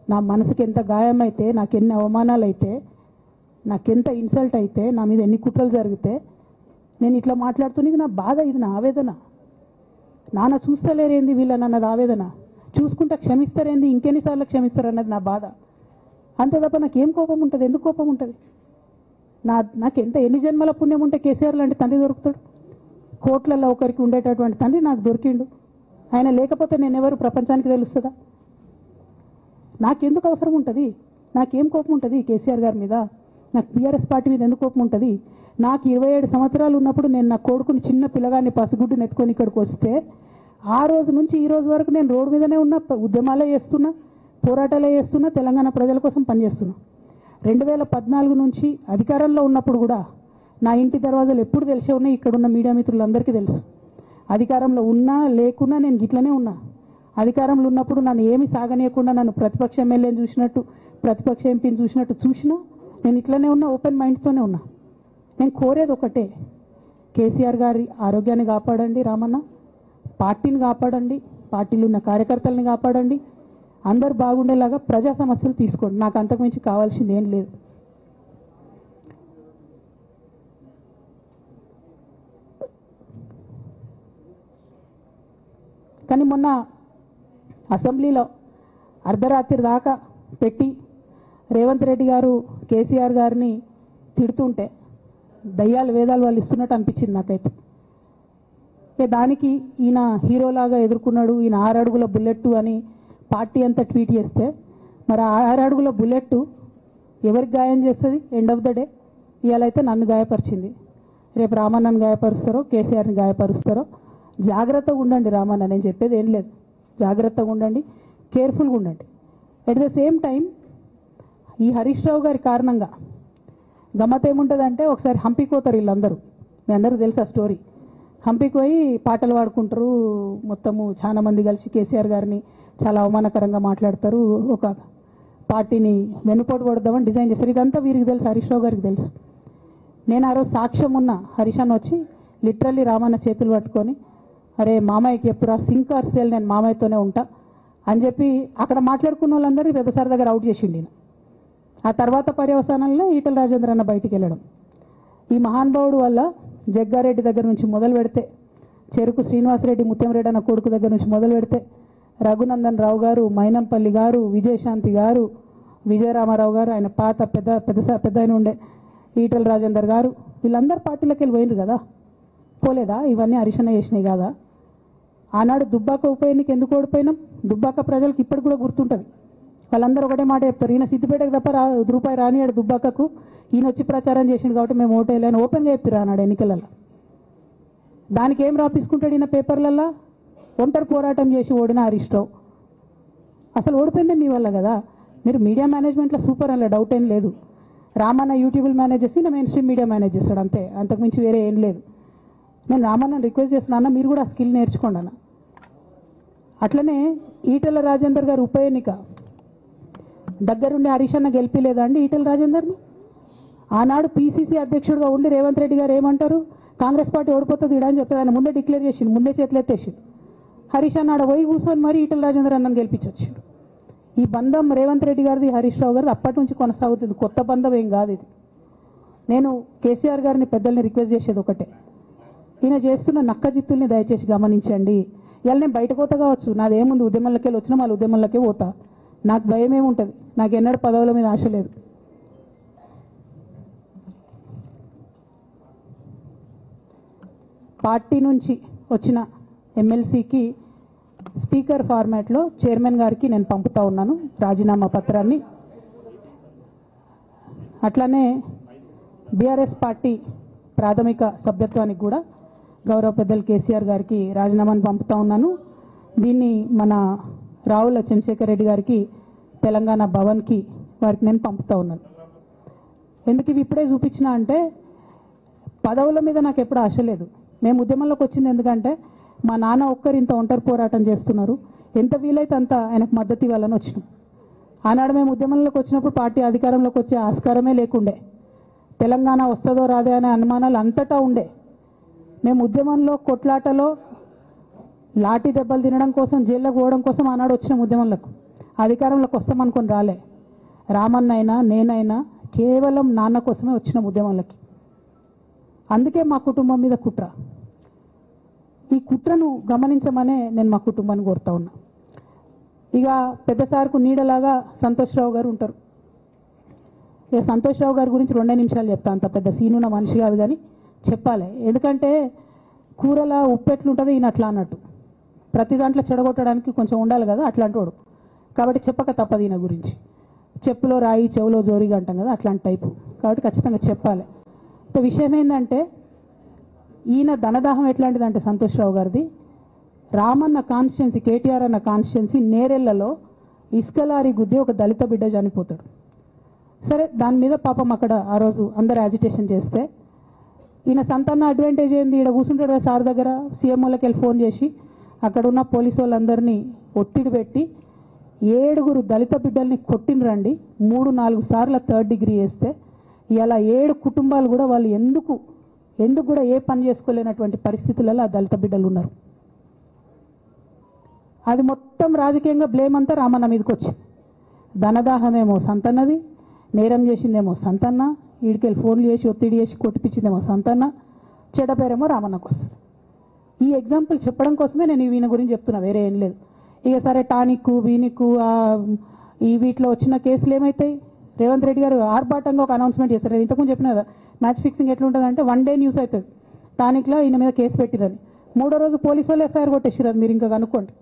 నా మనసుకి ఎంత గాయం అయితే, నాకెన్ని అవమానాలు అయితే, నాకెంత ఇన్సల్ట్ అయితే, నా మీద ఎన్ని కుట్రలు జరిగితే నేను ఇట్లా మాట్లాడుతున్నది నా బాధ, ఇది నా ఆవేదన. నాన్న చూస్తలేరేంది వీళ్ళని అన్నది ఆవేదన, చూసుకుంటా క్షమిస్తారేంది ఇంకెన్నిసార్లు క్షమిస్తారు అన్నది నా బాధ. అంతే తప్ప నాకేం కోపం ఉంటుంది? ఎందుకు కోపం ఉంటుంది? నాకెంత ఎన్ని జన్మల పుణ్యం ఉంటే కేసీఆర్ లాంటి తండ్రి దొరుకుతాడు? కోట్లలో ఒకరికి ఉండేటటువంటి తండ్రి నాకు దొరికిండు. ఆయన లేకపోతే నేను ఎవరు ప్రపంచానికి తెలుస్తుందా? నాకెందుకు అవసరం ఉంటుంది? నాకేం కోపం ఉంటుంది కేసీఆర్ గారి మీద? నాకు టీఆర్ఎస్ పార్టీ మీద ఎందుకు కోపం ఉంటుంది? నాకు 27 సంవత్సరాలు ఉన్నప్పుడు నేను నా కొడుకుని చిన్న పిల్లగాన్ని పసిగుడ్డుని ఎత్తుకొని ఇక్కడికి వస్తే ఆ రోజు నుంచి ఈ రోజు వరకు నేను రోడ్డు మీదనే ఉన్నా, ఉద్యమాలే చేస్తున్నా, పోరాటాలే చేస్తున్నా, తెలంగాణ ప్రజల కోసం పనిచేస్తున్నా. 2014 నుంచి అధికారంలో ఉన్నప్పుడు కూడా నా ఇంటి దర్వాజాలు ఎప్పుడు తెలిసే ఉన్నాయి. ఇక్కడున్న మీడియా మిత్రులందరికీ తెలుసు. అధికారంలో ఉన్నా లేకున్నా నేను గిట్లనే ఉన్నా. అధికారంలో ఉన్నప్పుడు నన్ను ఏమి సాగనీయకుండా నన్ను ప్రతిపక్ష ఎమ్మెల్యేని చూసినట్టు, ప్రతిపక్ష ఎంపీని చూసినట్టు చూసినా నేను ఇట్లనే ఉన్నా, ఓపెన్ మైండ్తోనే ఉన్నా. నేను కోరేది ఒకటే, కేసీఆర్ గారి ఆరోగ్యాన్ని కాపాడండి రామన్న, పార్టీని కాపాడండి, పార్టీలో ఉన్న కార్యకర్తల్ని కాపాడండి, అందరు బాగుండేలాగా ప్రజా సమస్యలు తీసుకోండి. నాకు అంతకుమించి కావాల్సింది ఏం లేదు. కానీ మొన్న అసెంబ్లీలో అర్ధరాత్రి దాకా పెట్టి రేవంత్ రెడ్డి గారు కేసీఆర్ గారిని తిడుతుంటే దయ్యాలు వేదాలు వాళ్ళు ఇస్తున్నట్టు అనిపించింది నాకైతే. దానికి ఈయన హీరోలాగా ఎదుర్కొన్నాడు, ఈయన 6 అడుగుల బుల్లెట్ అని పార్టీ అంతా ట్వీట్ చేస్తే, మరి 6 అడుగుల బుల్లెట్ ఎవరికి గాయం చేస్తుంది? ఎండ్ ఆఫ్ ద డే ఇవాళ అయితే నన్ను గాయపరిచింది, రేపు రామన్నను గాయపరుస్తారో కేసీఆర్ని గాయపరుస్తారో. జాగ్రత్తగా ఉండండి రామన్న, నేను చెప్పేది ఏం లేదు. జాగ్రత్తగా ఉండండి, కేర్ఫుల్గా ఉండండి. అట్ ద సేమ్ టైం ఈ హరీష్ రావు గారి కారణంగా గమ్మత్ ఏముంటుందంటే, ఒకసారి హంపీకి పోతారు వీళ్ళందరూ, మీ అందరికీ తెలుసు ఆ స్టోరీ. హంపీకి పోయి పాటలు పాడుకుంటారు, మొత్తము చాలా మంది కలిసి కేసీఆర్ గారిని చాలా అవమానకరంగా మాట్లాడతారు, ఒక పార్టీని వెనుపోటు పడదామని డిజైన్ చేస్తారు. ఇదంతా వీరికి తెలుసు, హరీష్ రావు గారికి తెలుసు. నేను ఆ రోజు సాక్ష్యం ఉన్న హరీష్ అన్న వచ్చి లిటరల్లీ రామన్న చేతులు పట్టుకొని, అరే మామయ్యకి ఎప్పుడు సింక్ ఆర్ సేల్, నేను మామయ్యతోనే ఉంటా అని చెప్పి అక్కడ మాట్లాడుకున్న వాళ్ళందరూ వెబసార్ దగ్గర అవుట్ చేసిండి. ఆ తర్వాత పర్యవసానంలో ఈటల రాజేంద్ర అన్న బయటికి వెళ్ళడం. ఈ మహానుభావుడు వల్ల జగ్గారెడ్డి దగ్గర నుంచి మొదలు పెడితే, చెరుకు శ్రీనివాసరెడ్డి ముత్యంరెడ్డి అన్న కొడుకు దగ్గర నుంచి మొదలు పెడితే, రఘునందన్ రావు గారు, మైనంపల్లి గారు, విజయశాంతి గారు, విజయరామారావు గారు, ఆయన పాత పెద్ద ఆయన ఉండే ఈటల రాజేందర్ గారు, వీళ్ళందరూ పార్టీలోకి వెళ్ళి పోయినారు కదా. పోలేదా? ఇవన్నీ హరీషన్న చేసినాయి కాదా? ఆనాడు దుబ్బాక ఉప ఎన్నిక ఎందుకు ఓడిపోయినాం? దుబ్బాక ప్రజలకు ఇప్పటికి కూడా గుర్తుంటుంది. వాళ్ళందరూ ఒకటే మాట చెప్తారు, ఈయన సిద్దిపేటకు తప్ప రూపాయి రానియాడు దుబ్బాకకు, ఈయన వచ్చి ప్రచారం చేసిండు కాబట్టి మేము ఓటేయాలని ఓపెన్గా చెప్పారు ఆనాడు ఎన్నికలలో. దానికి ఏం రాపించుకుంటాడు ఈయన పేపర్లల్లో? ఒంటరి పోరాటం చేసి ఓడిన హరీష్ రావు. అసలు ఓడిపోయింది మీ వల్ల కదా. మీరు మీడియా మేనేజ్మెంట్లో సూపర్ అలా డౌట్ ఏం లేదు. రామన్న యూట్యూబ్లు మేనేజ్ చేసి నా మెయిన్ స్ట్రీమ్ మీడియా మేనేజ్ చేస్తాడు అంతే, అంతకుమించి వేరే ఏం లేదు. నేను రామన్నని రిక్వెస్ట్ చేస్తున్నా, మీరు కూడా ఆ స్కిల్ నేర్చుకోండి అన్న. అట్లనే ఈటల రాజేందర్ గారు ఉప ఎన్నిక దగ్గరుండి హరీష్ అన్న గెలిపిలేదా అండి ఈటల రాజేందర్ని? ఆనాడు పీసీసీ అధ్యక్షుడిగా ఉండి రేవంత్ రెడ్డి గారు ఏమంటారు, కాంగ్రెస్ పార్టీ ఓడిపోతుంది ఇడా అని చెప్పి ఆయన ముందే డిక్లేర్ చేసిండు, ముందే చేతులు ఎత్తేసిండు. హరీష్ అన్న ఆడ పోయి కూర్చొని మరి ఈటల రాజేందర్ అన్నని గెలిపించొచ్చిండు. ఈ బంధం రేవంత్ రెడ్డి గారిది హరీష్ రావు గారిది అప్పటి నుంచి కొనసాగుతుంది, కొత్త బంధం ఏం కాదు ఇది. నేను కేసీఆర్ గారిని పెద్దల్ని రిక్వెస్ట్ చేసేది ఒకటే, ఈయన చేస్తున్న నక్కజిత్తుల్ని దయచేసి గమనించండి. ఇవాళ నేను బయట పోతా కావచ్చు, నాదేముంది ఉద్యమంలోకి వెళ్ళి వచ్చినా మళ్ళీ ఉద్యమంలోకే పోతా, నాకు భయం ఏముంటుంది, నాకు ఎన్నడూ పదవుల మీద ఆశ లేదు. పార్టీ నుంచి వచ్చిన ఎమ్మెల్సీకి స్పీకర్ ఫార్మాట్లో చైర్మన్ గారికి నేను పంపుతా ఉన్నాను రాజీనామా పత్రాన్ని. అట్లానే బీఆర్ఎస్ పార్టీ ప్రాథమిక సభ్యత్వానికి కూడా గౌరవ పెద్దలు కేసీఆర్ గారికి రాజీనామాను పంపుతా ఉన్నాను. దీన్ని మన రావుల చంద్రశేఖర్ రెడ్డి గారికి తెలంగాణ భవన్కి వారికి నేను పంపుతా ఉన్నాను. ఎందుకు ఇవి ఇప్పుడే చూపించినా అంటే పదవుల మీద నాకు ఎప్పుడు ఆశ లేదు. మేము ఉద్యమంలోకి వచ్చింది ఎందుకంటే మా నాన్న ఒక్కరు ఇంత ఒంటరి పోరాటం చేస్తున్నారు, ఎంత వీలైతే అంత ఆయనకు మద్దతు ఇవ్వాలని వచ్చినాం. ఆనాడు మేము ఉద్యమంలోకి వచ్చినప్పుడు పార్టీ అధికారంలోకి వచ్చే ఆస్కారమే లేకుండే, తెలంగాణ వస్తుందో రాదే అనే అనుమానాలు అంతటా ఉండే. మేము ఉద్యమంలో కొట్లాటలో లాఠీ దెబ్బలు తినడం కోసం, జైల్లోకి పోవడం కోసం ఆనాడు వచ్చినాం ఉద్యమంలోకి. అధికారంలోకి వస్తామనుకొని రాలే. రామన్న అయినా నేనైనా కేవలం నాన్న కోసమే వచ్చినాం ఉద్యమంలోకి. అందుకే మా కుటుంబం మీద కుట్ర. ఈ కుట్రను గమనించమనే నేను మా కుటుంబాన్ని కోరుతా ఉన్నా. ఇక పెద్ద సార్కు నీడలాగా సంతోష్ రావు గారు ఉంటారు. ఇక సంతోష్ రావు గారి గురించి 2 నిమిషాలు చెప్తా, అంత పెద్ద సీనున్న మనిషి కాదు కానీ చెప్పాలి. ఎందుకంటే కూరల ఉప్పు ఎట్లుంటుంది ఈయన అట్లా అన్నట్టు, ప్రతి దాంట్లో చెడగొట్టడానికి కొంచెం ఉండాలి కదా అట్లాంటి వాడు. కాబట్టి చెప్పక తప్పదు ఈయన గురించి. చెప్పులో రాయి చెవులో జోరిగా అంటాం కదా అట్లాంటి టైపు, కాబట్టి ఖచ్చితంగా చెప్పాలి. విషయం ఏంటంటే ఈయన ధనదాహం ఎట్లాంటిదంటే సంతోష్ రావు గారిది, రామన్న కాన్స్టిట్యున్సీ, కేటీఆర్ అన్న కాన్స్టిట్యున్సీ నేరెళ్లలో ఇసుకలారి గుద్ది ఒక దళిత బిడ్డ చనిపోతాడు. సరే దాని మీద పాపం అక్కడ ఆ రోజు అందరు యాజిటేషన్ చేస్తే ఈయన సంతాన అడ్వాంటేజ్ ఏంది, ఈడ కూర్చుంటాడు కదా సార్ దగ్గర, సీఎంఓలకి వెళ్ళి ఫోన్ చేసి అక్కడ ఉన్న పోలీసు వాళ్ళందరినీ ఒత్తిడి పెట్టి 7 దళిత బిడ్డల్ని కొట్టినరండి. 3-4 సార్లు 3rd డిగ్రీ వేస్తే ఇలా 7 కుటుంబాలు కూడా వాళ్ళు ఎందుకు కూడా ఏ పని చేసుకోలేనటువంటి పరిస్థితులలో ఆ దళిత బిడ్డలు ఉన్నారు. అది మొత్తం రాజకీయంగా బ్లేమ్ అంతా రామన్న మీదకి వచ్చింది. ధనదాహమేమో సంతన్నది, నేరం చేసిందేమో సంతన్న, వీడికెళ్ళి ఫోన్లు చేసి ఒత్తిడి చేసి కొట్టిపించిందేమో సంతన్న, చెడ్డ పేరేమో రామన్నకు వస్తుంది. ఈ ఎగ్జాంపుల్ చెప్పడం కోసమే నేను ఈయన గురించి చెప్తున్నా, వేరే ఏం లేదు. ఇక సరే టానిక్ వీనిక్ ఈ వీటిలో వచ్చిన కేసులు ఏమవుతాయి, రేవంత్ రెడ్డి గారు ఆర్భాటంగా ఒక అనౌన్స్మెంట్ చేస్తారు. నేను ఇంతకుముందు చెప్పిన కదా మ్యాచ్ ఫిక్సింగ్ ఎట్లుంటుందంటే 1 డే న్యూస్ అవుతుంది, టానిక్లో ఈయన మీద కేసు పెట్టిరని, 3వ రోజు పోలీసు వాళ్ళు ఎఫ్ఐఆర్ కొట్టేసారు. అది మీరు ఇంకా కనుక్కోండి.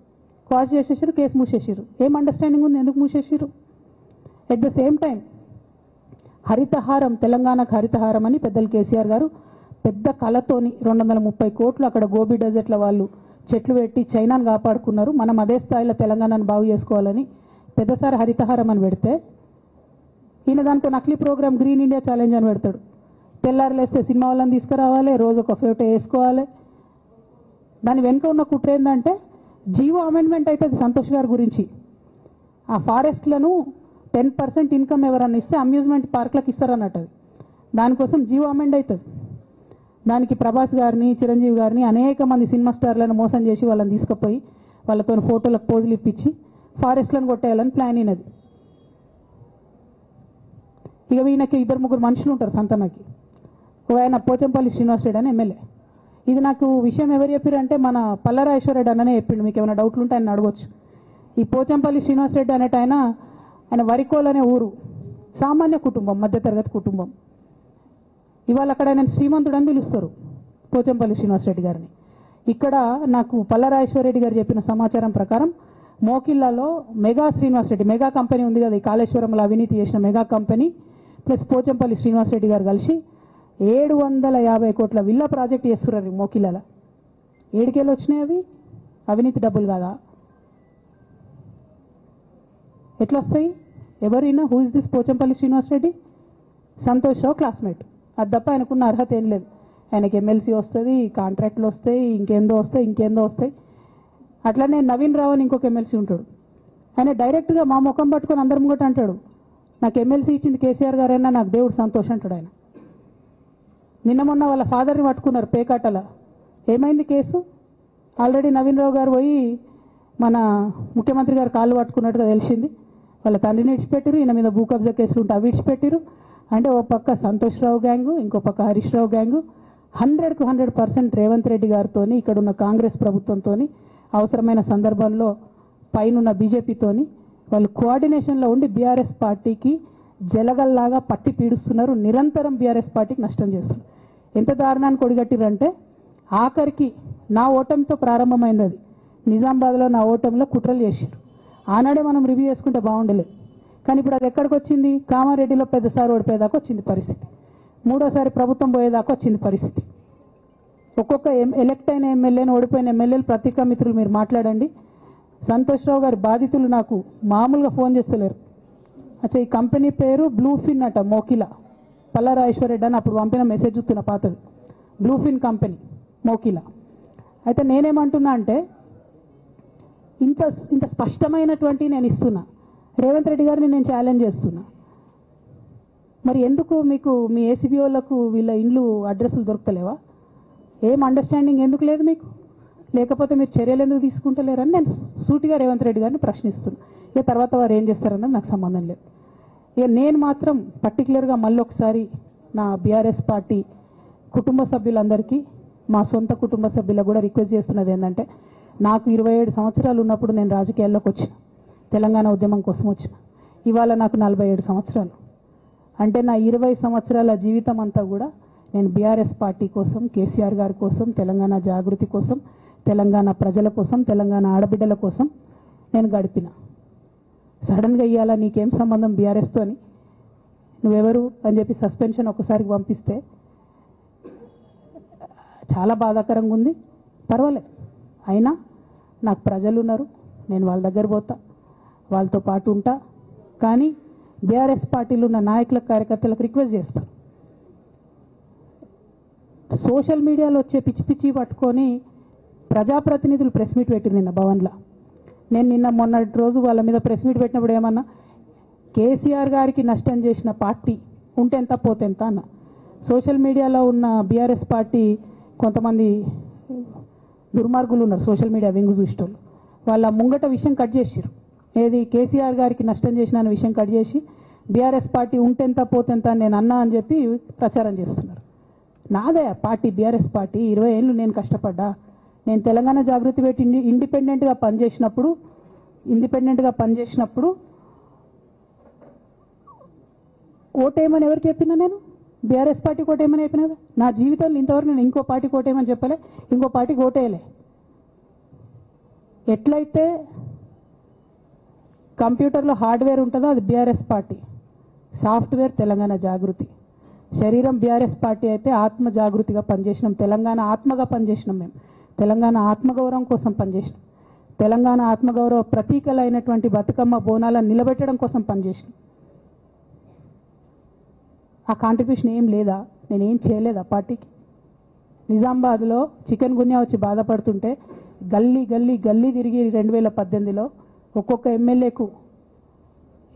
కాజ్ చేసేసారు, కేసు మూసేసారు. ఏం అండర్స్టాండింగ్ ఉంది, ఎందుకు మూసేసారు? At the same time Harithaharam, తెలంగాణకు హరితహారం అని పెద్దలు కేసీఆర్ గారు పెద్ద కళతోని 230 కోట్లు అక్కడ గోబీ డెజర్ట్ల వాళ్ళు చెట్లు పెట్టి చైనాను కాపాడుకున్నారు. మనం అదే స్థాయిలో తెలంగాణను బాగు చేసుకోవాలని పెద్దసారి హరితహారం అని పెడితే ఈయన దాంట్లో నకిలీ ప్రోగ్రామ్ గ్రీన్ ఇండియా ఛాలెంజ్ అని పెడతాడు. తెల్లారులేస్తే సినిమా వాళ్ళని తీసుకురావాలి, రోజు ఒక ఫోటో వేసుకోవాలి. దాని వెనుక ఉన్న కుట్ర ఏంటంటే జీవో అమెండ్మెంట్ అవుతుంది సంతోష్ గారి గురించి. ఆ ఫారెస్ట్లను 10% ఇన్కమ్ ఎవరన్నా ఇస్తే అమ్యూజ్మెంట్ పార్క్లకు ఇస్తారన్నట్టు. దానికోసం జీవో అమెండ్ అవుతుంది. దానికి ప్రభాస్ గారిని, చిరంజీవి గారిని, అనేక మంది సినిమా స్టార్లను మోసం చేసి వాళ్ళని తీసుకుపోయి వాళ్ళతో ఫోటోలకు పోజులు ఇప్పించి ఫారెస్ట్లను కొట్టేయాలని ప్లాన్ అయినది. ఇక ఈయనకి 2-3 మనుషులు ఉంటారు సంతనకి. ఆయన పోచంపల్లి శ్రీనివాస్ రెడ్డి అని ఎమ్మెల్యే. ఇది నాకు విషయం ఎవరు చెప్పారంటే మన పల్లరాజేశ్వరరెడ్డి అన్ననే చెప్పిండు. మీకు ఏమైనా డౌట్లు ఉంటే ఆయన అడగొచ్చు. ఈ పోచంపల్లి శ్రీనివాస్ రెడ్డి అనేట ఆయన వరికోల్ అనే ఊరు, సామాన్య కుటుంబం, మధ్యతరగతి కుటుంబం. ఇవాళ అక్కడ ఆయన శ్రీమంతుడు అని పిలుస్తారు పోచంపల్లి శ్రీనివాస్ రెడ్డి గారిని. ఇక్కడ నాకు పల్లరాజేశ్వరరెడ్డి గారు చెప్పిన సమాచారం ప్రకారం మోకిల్లాలో మెగా శ్రీనివాస్ రెడ్డి, మెగా కంపెనీ ఉంది కదా, ఈ కాళేశ్వరంలో అవినీతి చేసిన మెగా కంపెనీ ప్లస్ పోచంపల్లి శ్రీనివాస్ రెడ్డి గారు కలిసి 750 కోట్ల విల్లా ప్రాజెక్ట్ చేస్తున్నారు మోకిల్లాల. ఏడికెళ్ళి వచ్చినాయి అవి? అవినీతి డబ్బులు కాదా? ఎట్లా వస్తాయి? ఎవరైనా who is this Pochampalli Srinivas Reddy? Santosh Rao classmate. అది తప్ప ఆయనకున్న అర్హత ఏం లేదు. ఆయనకి ఎమ్మెల్సీ వస్తుంది, కాంట్రాక్ట్లు వస్తాయి, ఇంకేందో వస్తాయి. అట్లనే నవీన్ రావు అని ఇంకొక ఎమ్మెల్సీ ఉంటాడు. ఆయన డైరెక్ట్గా మా ముఖం పట్టుకొని అందరి ముంగట అంటాడు, నాకు ఎమ్మెల్సీ ఇచ్చింది కేసీఆర్ గారైనా నాకు దేవుడు సంతోషం అంటాడు ఆయన. నిన్న మొన్న వాళ్ళ ఫాదర్ని పట్టుకున్నారు పేకాటల. ఏమైంది కేసు? ఆల్రెడీ నవీన్ రావు గారు పోయి మన ముఖ్యమంత్రి గారు కాళ్ళు పట్టుకున్నట్టుగా తెలిసింది. వాళ్ళ తండ్రిని విడిచిపెట్టారు, ఈయన మీద భూ కబ్జా కేసులు ఉంటే అవి విడిచిపెట్టారు. అంటే ఓ పక్క సంతోష్ రావు గ్యాంగు, ఇంకో పక్క హరీష్ రావు గ్యాంగు 100కు 100% రేవంత్ రెడ్డి గారితో, ఇక్కడున్న కాంగ్రెస్ ప్రభుత్వంతో, అవసరమైన సందర్భంలో పైనున్న బీజేపీతోని వాళ్ళు కోఆర్డినేషన్లో ఉండి బీఆర్ఎస్ పార్టీకి జలగల్లాగా పట్టి పీడుస్తున్నారు. నిరంతరం బీఆర్ఎస్ పార్టీకి నష్టం చేస్తున్నారు. ఎంత దారుణానికి ఒడిగట్టిరంటే ఆఖరికి నా ఓటమితో ప్రారంభమైంది అది. నిజామాబాద్లో నా ఓటమిలో కుట్రలు చేశారు. ఆనాడే మనం రివ్యూ చేసుకుంటే బాగుండలేదు. కానీ ఇప్పుడు అది ఎక్కడికి వచ్చింది? కామారెడ్డిలో పెద్దసారి ఓడిపోయేదాకా వచ్చింది పరిస్థితి. మూడోసారి ప్రభుత్వం పోయేదాకా వచ్చింది పరిస్థితి. ఒక్కొక్క ఎలక్ట్ అయిన ఎమ్మెల్యేను, ఓడిపోయిన ఎమ్మెల్యేలు పత్రికా మిత్రులు మీరు మాట్లాడండి. సంతోష్ రావు గారి బాధితులు నాకు మామూలుగా ఫోన్ చేస్తలేరు. అచ్చా, ఈ కంపెనీ పేరు బ్లూఫిన్ అట, మోకిలా పల్లారాజేశ్వరరెడ్డి అని అప్పుడు పంపిన మెసేజ్ చూస్తున్న పాతది. Bluefin company Mokila. అయితే నేనేమంటున్నా అంటే ఇంత స్పష్టమైనటువంటి నేను ఇస్తున్నా. రేవంత్ రెడ్డి గారిని నేను ఛాలెంజ్ చేస్తున్నా. మరి ఎందుకు మీకు మీ ఏసీబీ వాళ్ళకు వీళ్ళ ఇండ్లు అడ్రస్లు దొరుకుతలేవా? ఏం అండర్స్టాండింగ్ ఎందుకు లేదు మీకు? లేకపోతే మీరు చర్యలు ఎందుకు తీసుకుంటలేరని నేను సూటిగా రేవంత్ రెడ్డి గారిని ప్రశ్నిస్తున్నాను. ఇక తర్వాత వారు ఏం చేస్తారన్నది నాకు సంబంధం లేదు. ఇక నేను మాత్రం పర్టికులర్గా మళ్ళీ ఒకసారి నా బీఆర్ఎస్ పార్టీ కుటుంబ సభ్యులందరికీ, మా సొంత కుటుంబ సభ్యులకు కూడా రిక్వెస్ట్ చేస్తున్నది ఏంటంటే, నాకు 27 సంవత్సరాలు ఉన్నప్పుడు నేను రాజకీయాల్లోకి వచ్చిన, తెలంగాణ ఉద్యమం కోసం వచ్చిన. ఇవాళ నాకు 47 సంవత్సరాలు. అంటే నా 20 సంవత్సరాల జీవితం అంతా కూడా నేను బీఆర్ఎస్ పార్టీ కోసం, కేసీఆర్ గారి కోసం, తెలంగాణ జాగృతి కోసం, తెలంగాణ ప్రజల కోసం, తెలంగాణ ఆడబిడ్డల కోసం నేను గడిపిన. సడన్గా ఇవ్వాలా నీకేం సంబంధం బీఆర్ఎస్తో అని, నువ్వెవరు అని చెప్పి సస్పెన్షన్ ఒకసారికి పంపిస్తే చాలా బాధాకరంగా ఉంది. పర్వాలేదు, అయినా నాకు ప్రజలు ఉన్నారు, నేను వాళ్ళ దగ్గర పోతా, వాళ్ళతో పాటు ఉంటా. కానీ బీఆర్ఎస్ పార్టీలో ఉన్న నాయకుల కార్యకర్తలకు రిక్వెస్ట్ చేస్తాను, సోషల్ మీడియాలో వచ్చే పిచ్చి పిచ్చి పట్టుకొని ప్రజాప్రతినిధులు ప్రెస్ మీట్ పెట్టిరు నిన్న భవన్లో. నేను నిన్న మొన్నటి రోజు వాళ్ళ మీద ప్రెస్ మీట్ పెట్టినప్పుడు ఏమన్నా, కేసీఆర్ గారికి నష్టం చేసిన పార్టీ ఉంటే ఎంత పోతే ఎంత అన్న. సోషల్ మీడియాలో ఉన్న బీఆర్ఎస్ పార్టీ కొంతమంది దుర్మార్గులు ఉన్నారు, సోషల్ మీడియా వెంగు చూసేటోళ్ళు. వాళ్ళ ముంగట విషయం కట్ చేసిరు. ఏది కేసీఆర్ గారికి నష్టం చేసిన అనే విషయం కట్ చేసి బీఆర్ఎస్ పార్టీ ఉంటెంత పోతెంత అని నేను అన్నా అని చెప్పి ప్రచారం చేస్తున్నారు. నాదే పార్టీ బీఆర్ఎస్ పార్టీ. 20 ఏళ్ళు నేను కష్టపడ్డా. నేను తెలంగాణ జాగృతి పెట్టి ఇండిపెండెంట్గా పనిచేసినప్పుడు ఓటేయమని ఎవరికి చెప్పినా? నేను బీఆర్ఎస్ పార్టీకి ఓటేయమని చెప్పినా? నా జీవితంలో ఇంతవరకు నేను ఇంకో పార్టీకి ఓటేయమని చెప్పలే, ఇంకో పార్టీకి ఓటేయలే. ఎట్లయితే కంప్యూటర్లో హార్డ్వేర్ ఉంటుందో అది బీఆర్ఎస్ పార్టీ, సాఫ్ట్వేర్ తెలంగాణ జాగృతి. శరీరం బీఆర్ఎస్ పార్టీ అయితే ఆత్మ జాగృతిగా పనిచేసినాం, తెలంగాణ ఆత్మగా పనిచేసినాం. మేము తెలంగాణ ఆత్మగౌరవం కోసం పనిచేసినాం, తెలంగాణ ఆత్మగౌరవ ప్రతీకలైనటువంటి బతుకమ్మ బోనాలను నిలబెట్టడం కోసం పనిచేసినాం. ఆ కాంట్రిబ్యూషన్ ఏం లేదా? నేనేం చేయలేదు ఆ పార్టీకి. నిజామాబాద్లో చికెన్ గున్యా వచ్చి బాధపడుతుంటే గల్లీ గల్లీ గల్లీ తిరిగి 2018లో ఒక్కొక్క ఎమ్మెల్యేకు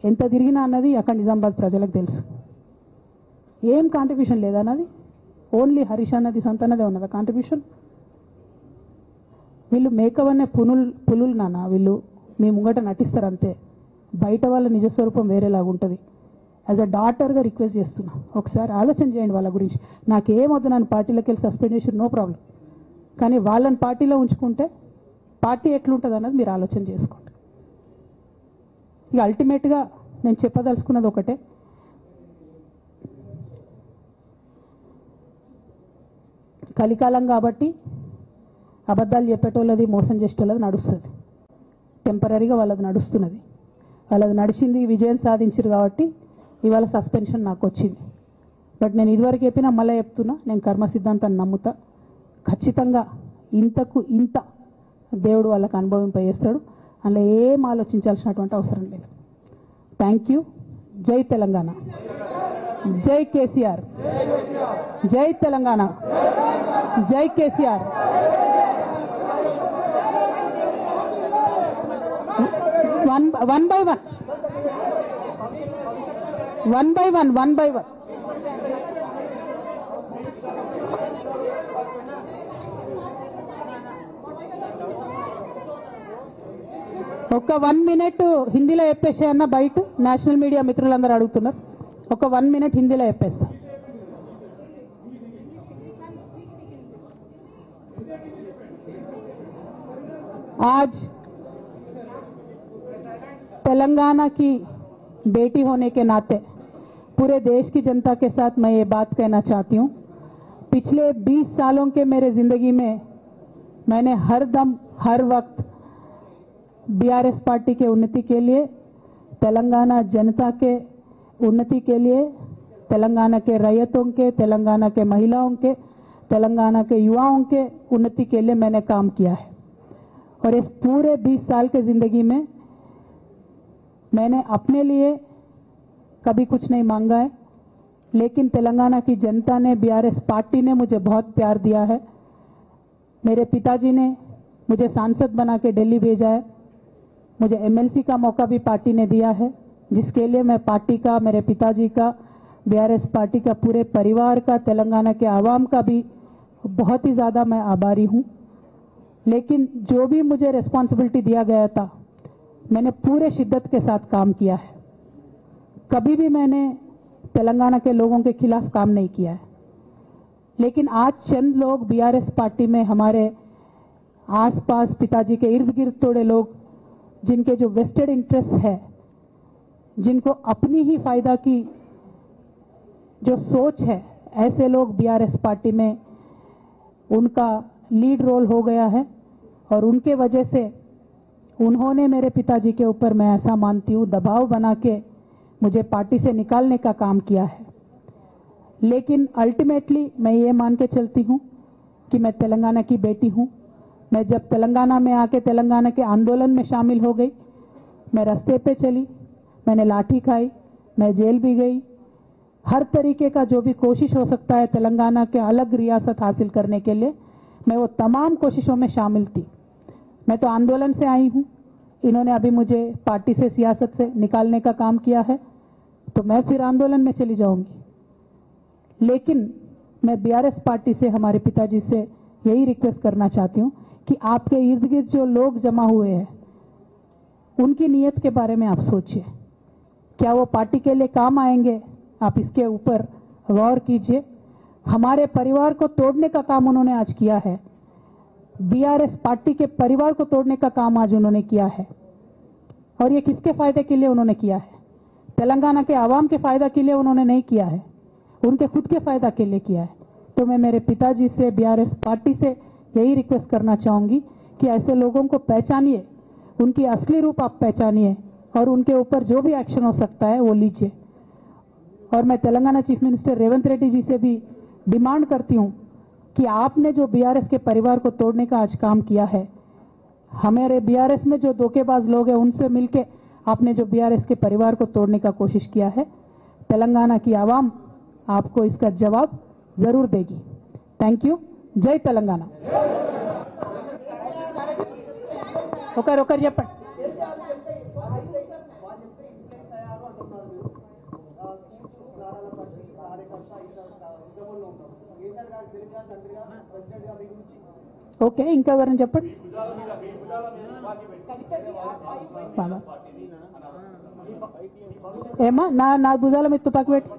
ఎంత తిరిగినా అన్నది అక్కడ నిజామాబాద్ ప్రజలకు తెలుసు. ఏం కాంట్రిబ్యూషన్ లేదన్నది, ఓన్లీ హరీష్ అన్నది సంతన్నదే ఉన్నది కాంట్రిబ్యూషన్. వీళ్ళు మేకవనే పులులు నాన్న, వీళ్ళు మీ ముంగట నటిస్తారు అంతే. బయట వాళ్ళ నిజస్వరూపం వేరేలాగా ఉంటుంది. యాజ్ అ డాటర్గా రిక్వెస్ట్ చేస్తున్నా, ఒకసారి ఆలోచన చేయండి వాళ్ళ గురించి. నాకేమొద్దు, నన్ను పార్టీలోకి వెళ్ళి సస్పెండ్ చేసి నో ప్రాబ్లం, కానీ వాళ్ళని పార్టీలో ఉంచుకుంటే పార్టీ ఎట్లుంటుంది అన్నది మీరు ఆలోచన చేసుకోండి. ఇక అల్టిమేట్గా నేను చెప్పదలుచుకున్నది ఒకటే, కలికాలం కాబట్టి అబద్ధాలు చెప్పేటోళ్ళది, మోసం చేసేటోళ్ళది నడుస్తుంది. టెంపరీగా వాళ్ళది నడుస్తున్నది, వాళ్ళది నడిచింది, విజయం సాధించారు కాబట్టి ఇవాళ సస్పెన్షన్ నాకు వచ్చింది. బట్ నేను ఇదివరకు చెప్పినా మళ్ళీ చెప్తున్నా, నేను కర్మ సిద్ధాంతాన్ని నమ్ముతా. ఖచ్చితంగా ఇంతకు ఇంత దేవుడు వాళ్ళకి అనుభవింపజేస్తాడు, అందులో ఏం ఆలోచించాల్సినటువంటి అవసరం లేదు. Thank you. జై తెలంగాణ, జై కేసీఆర్, జై తెలంగాణ, జై కేసీఆర్. One by one. ఒక్క 1 minute హిందీలో చెప్పేసే అన్న, బయట నేషనల్ మీడియా మిత్రులందరూ అడుగుతున్నారు. ఒక 1 minute హిందీలో చెప్పేస్తా. आज तेलंगाना की बेटी होने के नाते पूरे देश की जनता के साथ मैं ये बात कहना चाहती हूँ. पिछले 20 सालों के मेरे जिंदगी में मैंने हर दम हर वक्त बीआरएस पार्टी के उन्नति के लिए, तेलंगाना जनता के उन्नति के लिए, तेलंगाना के रैयतों के, तेलंगाना के महिलाओं के, तेलंगाना के युवाओं के उन्नति के लिए मैंने काम किया है. और इस पूरे 20 साल के ज़िंदगी में मैंने अपने लिए कभी कुछ नहीं मांगा है, लेकिन तेलंगाना की जनता ने, बीआरएस पार्टी ने मुझे बहुत प्यार दिया है. मेरे पिताजी ने मुझे सांसद बना के दिल्ली भेजा है. मुझे एमएलसी का मौका भी पार्टी ने दिया है, जिसके लिए मैं पार्टी का, मेरे पिताजी का, बीआरएस पार्टी का, पूरे परिवार का, तेलंगाना के आवाम का भी बहुत ही ज़्यादा मैं आभारी हूँ. लेकिन जो भी मुझे रिस्पॉन्सिबिलिटी दिया गया था, मैंने पूरे शिद्दत के साथ काम किया है. कभी भी मैंने तेलंगाना के लोगों के खिलाफ काम नहीं किया है. लेकिन आज चंद लोग बीआरएस पार्टी में, हमारे आसपास पिताजी के इर्द गिर्द थोड़े लोग, जिनके जो वेस्टेड इंटरेस्ट है, जिनको अपनी ही फायदा की जो सोच है, ऐसे लोग बीआरएस पार्टी में उनका लीड रोल हो गया है. और उनके वजह से उन्होंने मेरे पिताजी के ऊपर, मैं ऐसा मानती हूँ, दबाव बना के मुझे पार्टी से निकालने का काम किया है. लेकिन अल्टीमेटली मैं ये मान के चलती हूँ कि मैं तेलंगाना की बेटी हूँ. मैं जब तेलंगाना में आके तेलंगाना के आंदोलन में शामिल हो गई, मैं रास्ते पे चली, मैंने लाठी खाई, मैं जेल भी गई. हर तरीके का जो भी कोशिश हो सकता है तेलंगाना के अलग रियासत हासिल करने के लिए, मैं वो तमाम कोशिशों में शामिल थी. मैं तो आंदोलन से आई हूँ. इन्होंने अभी मुझे पार्टी से, सियासत से निकालने का काम किया है, तो मैं फिर आंदोलन में चली जाऊंगी. लेकिन मैं बीआरएस पार्टी से, हमारे पिताजी से यही रिक्वेस्ट करना चाहती हूँ कि आपके इर्द गिर्द जो लोग जमा हुए हैं, उनकी नीयत के बारे में आप सोचिए. क्या वो पार्टी के लिए काम आएंगे? आप इसके ऊपर गौर कीजिए. हमारे परिवार को तोड़ने का काम उन्होंने आज किया है. बीआरएस पार्टी के परिवार को तोड़ने का काम आज उन्होंने किया है. और ये किसके फायदे के लिए उन्होंने किया है? तेलंगाना के आवाम के फायदा के लिए उन्होंने नहीं किया है, उनके खुद के फायदा के लिए किया है. तो मैं मेरे पिताजी से, बीआरएस पार्टी से यही रिक्वेस्ट करना चाहूंगी कि ऐसे लोगों को पहचानिए, उनकी असली रूप आप पहचानिए, और उनके ऊपर जो भी एक्शन हो सकता है वो लीजिए. और मैं तेलंगाना चीफ मिनिस्टर रेवंत रेड्डी जी से भी डिमांड करती हूं कि आपने जो बीआरएस के परिवार को तोड़ने का आज काम किया है, हमारे बीआरएस में जो धोखेबाज लोग हैं उनसे मिलके आपने जो बीआरएस के परिवार को तोड़ने का कोशिश किया है, तेलंगाना की आवाम आपको इसका जवाब जरूर देगी. Thank you. जय तेलंगाना. ఒకరు చెప్పండి. ఓకే, ఇంకా ఎవరైనా చెప్పండి. ఏమా నా భుజాల మీద తుపాకి పెట్టి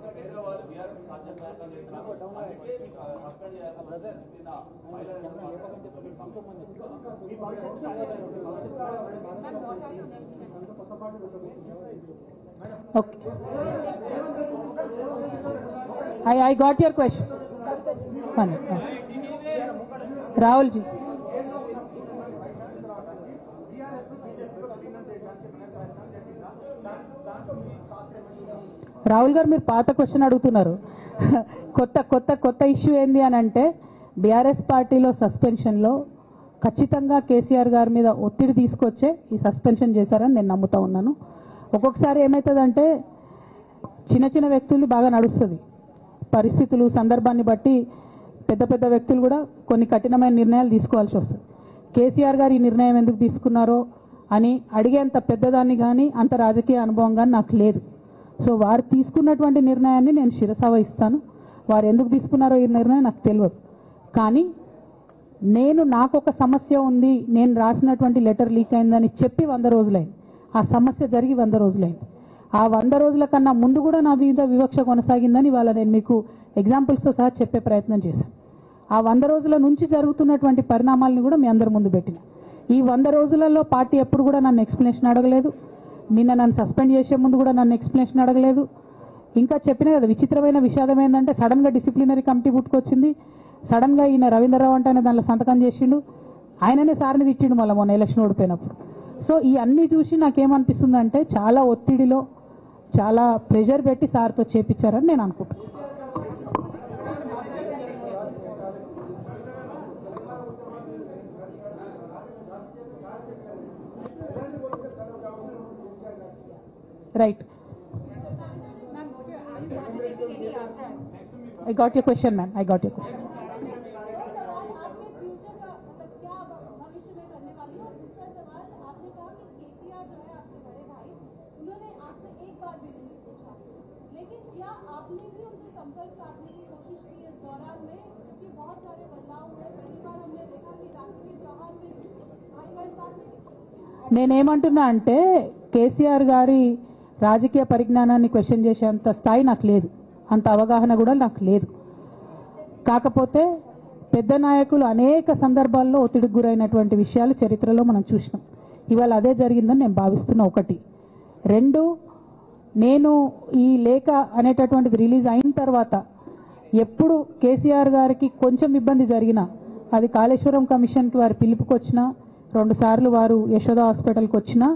okay. I got your question. Rahul ji, Rahul గారు మీరు పాత క్వశ్చన్ అడుగుతున్నారు. కొత్త ఇష్యూ ఏంది అని అంటే, బీఆర్ఎస్ పార్టీలో సస్పెన్షన్లో ఖచ్చితంగా కేసీఆర్ గారి మీద ఒత్తిడి తీసుకొచ్చే ఈ సస్పెన్షన్ చేశారని నేను నమ్ముతా ఉన్నాను. ఒక్కొక్కసారి ఏమవుతుందంటే, చిన్న చిన్న వ్యక్తులు బాగా నడుస్తుంది, పరిస్థితులు, సందర్భాన్ని బట్టి పెద్ద పెద్ద వ్యక్తులు కూడా కొన్ని కఠినమైన నిర్ణయాలు తీసుకోవాల్సి వస్తుంది. కేసీఆర్ గారు ఈ నిర్ణయం ఎందుకు తీసుకున్నారో అని అడిగేంత పెద్దదాన్ని కానీ, అంత రాజకీయ అనుభవం కానీ నాకు లేదు. సో వారు తీసుకున్నటువంటి నిర్ణయాన్ని నేను శిరసావహిస్తాను. వారు ఎందుకు తీసుకున్నారో ఈ నిర్ణయం నాకు తెలియదు. కానీ నాకు ఒక సమస్య ఉంది, నేను రాసినటువంటి లెటర్ లీక్ అయిందని చెప్పి 100 రోజులైంది. ఆ సమస్య జరిగి 100 రోజులైంది. ఆ 100 రోజుల కన్నా ముందు కూడా నా మీద వివక్ష కొనసాగిందని ఇవాళ నేను మీకు ఎగ్జాంపుల్స్తో సహా చెప్పే ప్రయత్నం చేశాను. ఆ 100 రోజుల నుంచి జరుగుతున్నటువంటి పరిణామాలను కూడా మీ అందరి ముందు పెట్టిన. ఈ 100 రోజులలో పార్టీ ఎప్పుడు కూడా నన్ను ఎక్స్ప్లెనేషన్ అడగలేదు. నిన్న నన్ను సస్పెండ్ చేసే ముందు కూడా నన్ను ఎక్స్ప్లెనేషన్ అడగలేదు. ఇంకా చెప్పిన కదా, విచిత్రమైన విషాదం ఏంటంటే సడన్గా డిసిప్లినరీ కమిటీ పుట్టుకొచ్చింది. సడన్గా ఈయన రవీంద్రరావు అంటే దాంట్లో సంతకం చేసిండు. ఆయననే సార్ని తిట్టిండు మళ్ళీ మొన్న ఎలక్షన్ ఓడిపోయినప్పుడు. సో ఈ అన్నీ చూసి నాకేమనిపిస్తుందంటే చాలా ఒత్తిడిలో చాలా ప్రెషర్ పెట్టి సార్తో చేపించారని నేను అనుకుంటున్నాను. Right, I got your question, ma'am. I got your question. నేనేమంటున్నా అంటే కేసీఆర్ గారి రాజకీయ పరిజ్ఞానాన్ని క్వశ్చన్ చేసేంత స్థాయి నాకు లేదు, అంత అవగాహన కూడా నాకు లేదు. కాకపోతే పెద్ద నాయకులు అనేక సందర్భాల్లో ఒత్తిడికి గురైనటువంటి విషయాలు చరిత్రలో మనం చూసినాం. ఇవాళ అదే జరిగిందని నేను భావిస్తున్నా. ఒకటి. రెండు, నేను ఈ లేఖ అనేటటువంటిది రిలీజ్ అయిన తర్వాత ఎప్పుడు కేసీఆర్ గారికి కొంచెం ఇబ్బంది జరిగినా, అది కాళేశ్వరం కమిషన్కి వారి పిలుపుకొచ్చినా, 2 సార్లు వారు యశోద హాస్పిటల్కి వచ్చినా,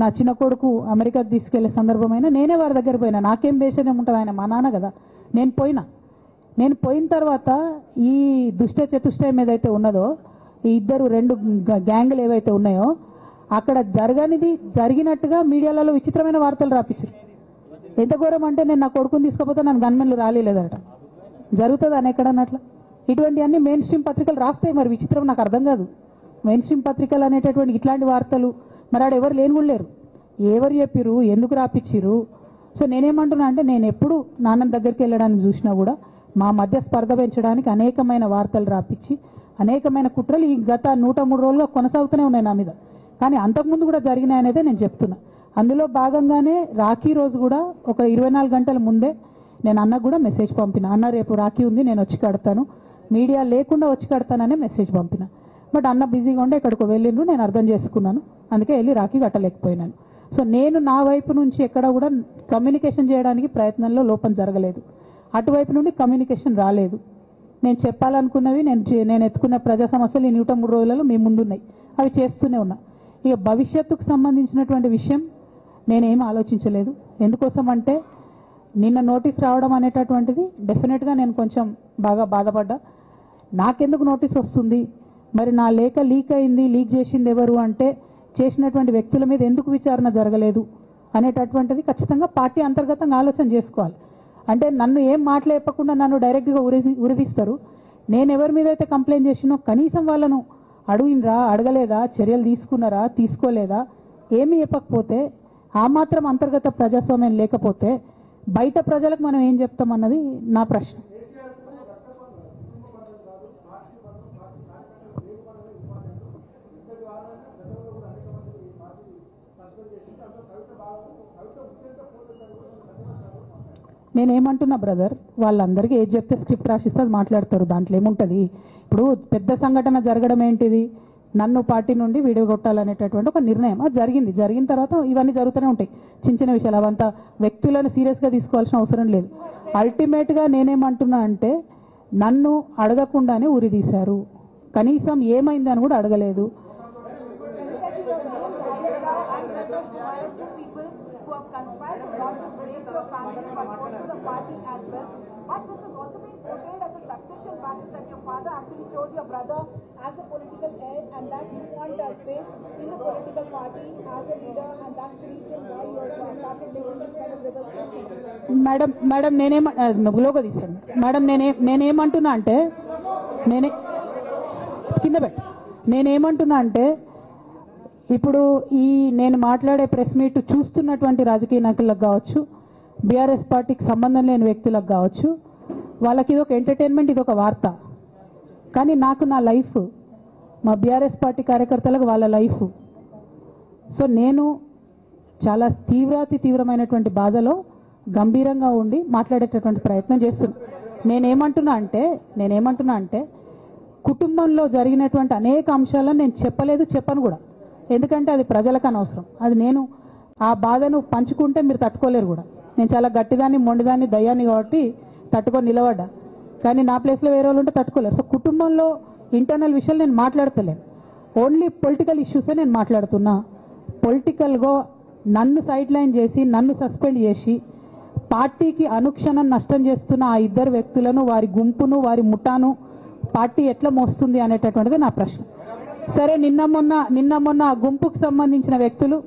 నా చిన్న కొడుకు అమెరికాకి తీసుకెళ్లే సందర్భమైనా నేనే వారి దగ్గర పోయినా. నాకేం బేషణం ఉంటుంది, ఆయన మా నాన్న కదా. నేను పోయిన తర్వాత ఈ దుష్ట చతుష్టయం ఏదైతే ఉన్నదో, ఈ ఇద్దరు 2 గ్యాంగులు ఏవైతే ఉన్నాయో, అక్కడ జరగనిది జరిగినట్టుగా మీడియాలలో విచిత్రమైన వార్తలు రాపించారు. ఎంత ఘోరం అంటే, నేను నా కొడుకుని తీసుకపోతే నన్ను గన్మెన్లు రాలేదట. జరుగుతుంది అని ఎక్కడన్నట్ల. ఇటువంటివన్నీ మెయిన్ స్ట్రీమ్ పత్రికలు రాస్తాయి. మరి విచిత్రం నాకు అర్థం కాదు. మెయిన్ స్ట్రీమ్ పత్రికలు అనేటటువంటి ఇట్లాంటి వార్తలు మరి ఆడ ఎవరు లేని కూడా లేరు. ఎవరు చెప్పిరు, ఎందుకు రాపిచ్చిరు? సో నేనేమంటున్నా అంటే, నేను ఎప్పుడు నాన్న దగ్గరికి వెళ్ళడానికి చూసినా కూడా మా మధ్య స్పర్ధ పెంచడానికి అనేకమైన వార్తలు రాపించి అనేకమైన కుట్రలు ఈ గత 103 రోజులుగా కొనసాగుతూనే ఉన్నాయి నా మీద. కానీ అంతకుముందు కూడా జరిగినాయనేదే నేను చెప్తున్నా. అందులో భాగంగానే రాఖీ రోజు కూడా ఒక 24 గంటల ముందే నేను అన్నకు కూడా మెసేజ్ పంపిన. అన్న రేపు రాఖీ ఉంది, నేను వచ్చి కడతాను, మీడియా లేకుండా వచ్చి కడతాననే మెసేజ్ పంపిన. బట్ అన్న బిజీగా ఉండే ఎక్కడికో వెళ్ళిండ్రు, నేను అర్థం చేసుకున్నాను. అందుకే వెళ్ళి రాఖీ కట్టలేకపోయినాను. సో నేను నా వైపు నుంచి ఎక్కడ కూడా కమ్యూనికేషన్ చేయడానికి ప్రయత్నంలో లోపం జరగలేదు. అటువైపు నుండి కమ్యూనికేషన్ రాలేదు. నేను చెప్పాలనుకున్నవి, నేను ఎత్తుకున్న ప్రజా సమస్యలు ఈ 103 రోజులలో మీ ముందున్నాయి, అవి చేస్తూనే ఉన్నా. ఇక భవిష్యత్తుకు సంబంధించినటువంటి విషయం నేనేం ఆలోచించలేదు. ఎందుకోసం అంటే, నిన్న నోటీస్ రావడం అనేటటువంటిది డెఫినెట్గా నేను కొంచెం బాగా బాధపడ్డా. నాకెందుకు నోటీస్ వస్తుంది, మరి నా లేఖ లీక్ అయింది, లీక్ చేసింది ఎవరు అంటే, చేసినటువంటి వ్యక్తుల మీద ఎందుకు విచారణ జరగలేదు అనేటటువంటిది ఖచ్చితంగా పార్టీ అంతర్గతంగా ఆలోచన చేసుకోవాలి. అంటే నన్ను ఏం మాట్లాడకుండా నన్ను డైరెక్ట్గా ఉరిదీస్తారు. నేను ఎవరి మీద అయితే కంప్లైంట్ చేసినో కనీసం వాళ్ళను అడిగినరా, అడగలేదా, చర్యలు తీసుకున్నారా, తీసుకోలేదా, ఏమీ చెప్పకపోతే, ఆ మాత్రం అంతర్గత ప్రజాస్వామ్యం లేకపోతే బయట ప్రజలకు మనం ఏం చెప్తామన్నది నా ప్రశ్న. నేనేమంటున్నా బ్రదర్, వాళ్ళందరికీ ఏది చెప్తే స్క్రిప్ట్ రాసిస్తే అది మాట్లాడతారు, దాంట్లో ఏముంటుంది. ఇప్పుడు పెద్ద సంఘటన జరగడం ఏంటిది, నన్ను పార్టీ నుండి విడగొట్టాలనేటటువంటి ఒక నిర్ణయం అది జరిగింది. జరిగిన తర్వాత ఇవన్నీ జరుగుతూనే ఉంటాయి, చిన్న చిన్న విషయాలు. అవంతా వ్యక్తులను సీరియస్గా తీసుకోవాల్సిన అవసరం లేదు. అల్టిమేట్గా నేనేమంటున్నా అంటే, నన్ను అడగకుండానే ఉరిదీశారు, కనీసం ఏమైంది అని కూడా అడగలేదు. But this has also been portrayed as a succession battle, that your father actually chose your brother as a political heir and that you want a space in the political party as a leader, and that's the reason why you started making this kind of reversal. Madam logo తీసాను madam. నేనేమంటున్నా అంటే, నేనేమంటున్నా అంటే, ఇప్పుడు ఈ నేను మాట్లాడే press meet చూస్తున్నటువంటి రాజకీయ నాయకులకు కావచ్చు, బీఆర్ఎస్ పార్టీకి సంబంధం లేని వ్యక్తులకు కావచ్చు, వాళ్ళకి ఇది ఒక ఎంటర్టైన్మెంట్, ఇది ఒక వార్త. కానీ నాకు నా లైఫ్, మా బీఆర్ఎస్ పార్టీ కార్యకర్తలకు వాళ్ళ లైఫ్. సో నేను చాలా తీవ్రమైనటువంటి బాధలో గంభీరంగా ఉండి మాట్లాడేటటువంటి ప్రయత్నం చేస్తున్నా. నేనేమంటున్నా అంటే కుటుంబంలో జరిగినటువంటి అనేక అంశాలను నేను చెప్పను కూడా, ఎందుకంటే అది ప్రజలకు అనవసరం. అది నేను ఆ బాధను పంచుకుంటే మీరు తట్టుకోలేరు కూడా. నేను చాలా గట్టిదాన్ని, మొండిదాన్ని, దయ్యాన్ని కాబట్టి తట్టుకొని నిలబడ్డా. కానీ నా ప్లేస్లో వేరే వాళ్ళు ఉంటే తట్టుకోలేరు. సో కుటుంబంలో ఇంటర్నల్ విషయాలు నేను మాట్లాడతలేను, ఓన్లీ పొలిటికల్ ఇష్యూసే నేను మాట్లాడుతున్నా. పొలిటికల్గా నన్ను సైడ్ లైన్ చేసి, నన్ను సస్పెండ్ చేసి, పార్టీకి అనుక్షణం నష్టం చేస్తున్న ఆ ఇద్దరు వ్యక్తులను, వారి గుంపును, వారి ముఠాను పార్టీ ఎట్లా మోస్తుంది అనేటటువంటిది నా ప్రశ్న. సరే, నిన్న మొన్న ఆ గుంపుకు సంబంధించిన వ్యక్తులు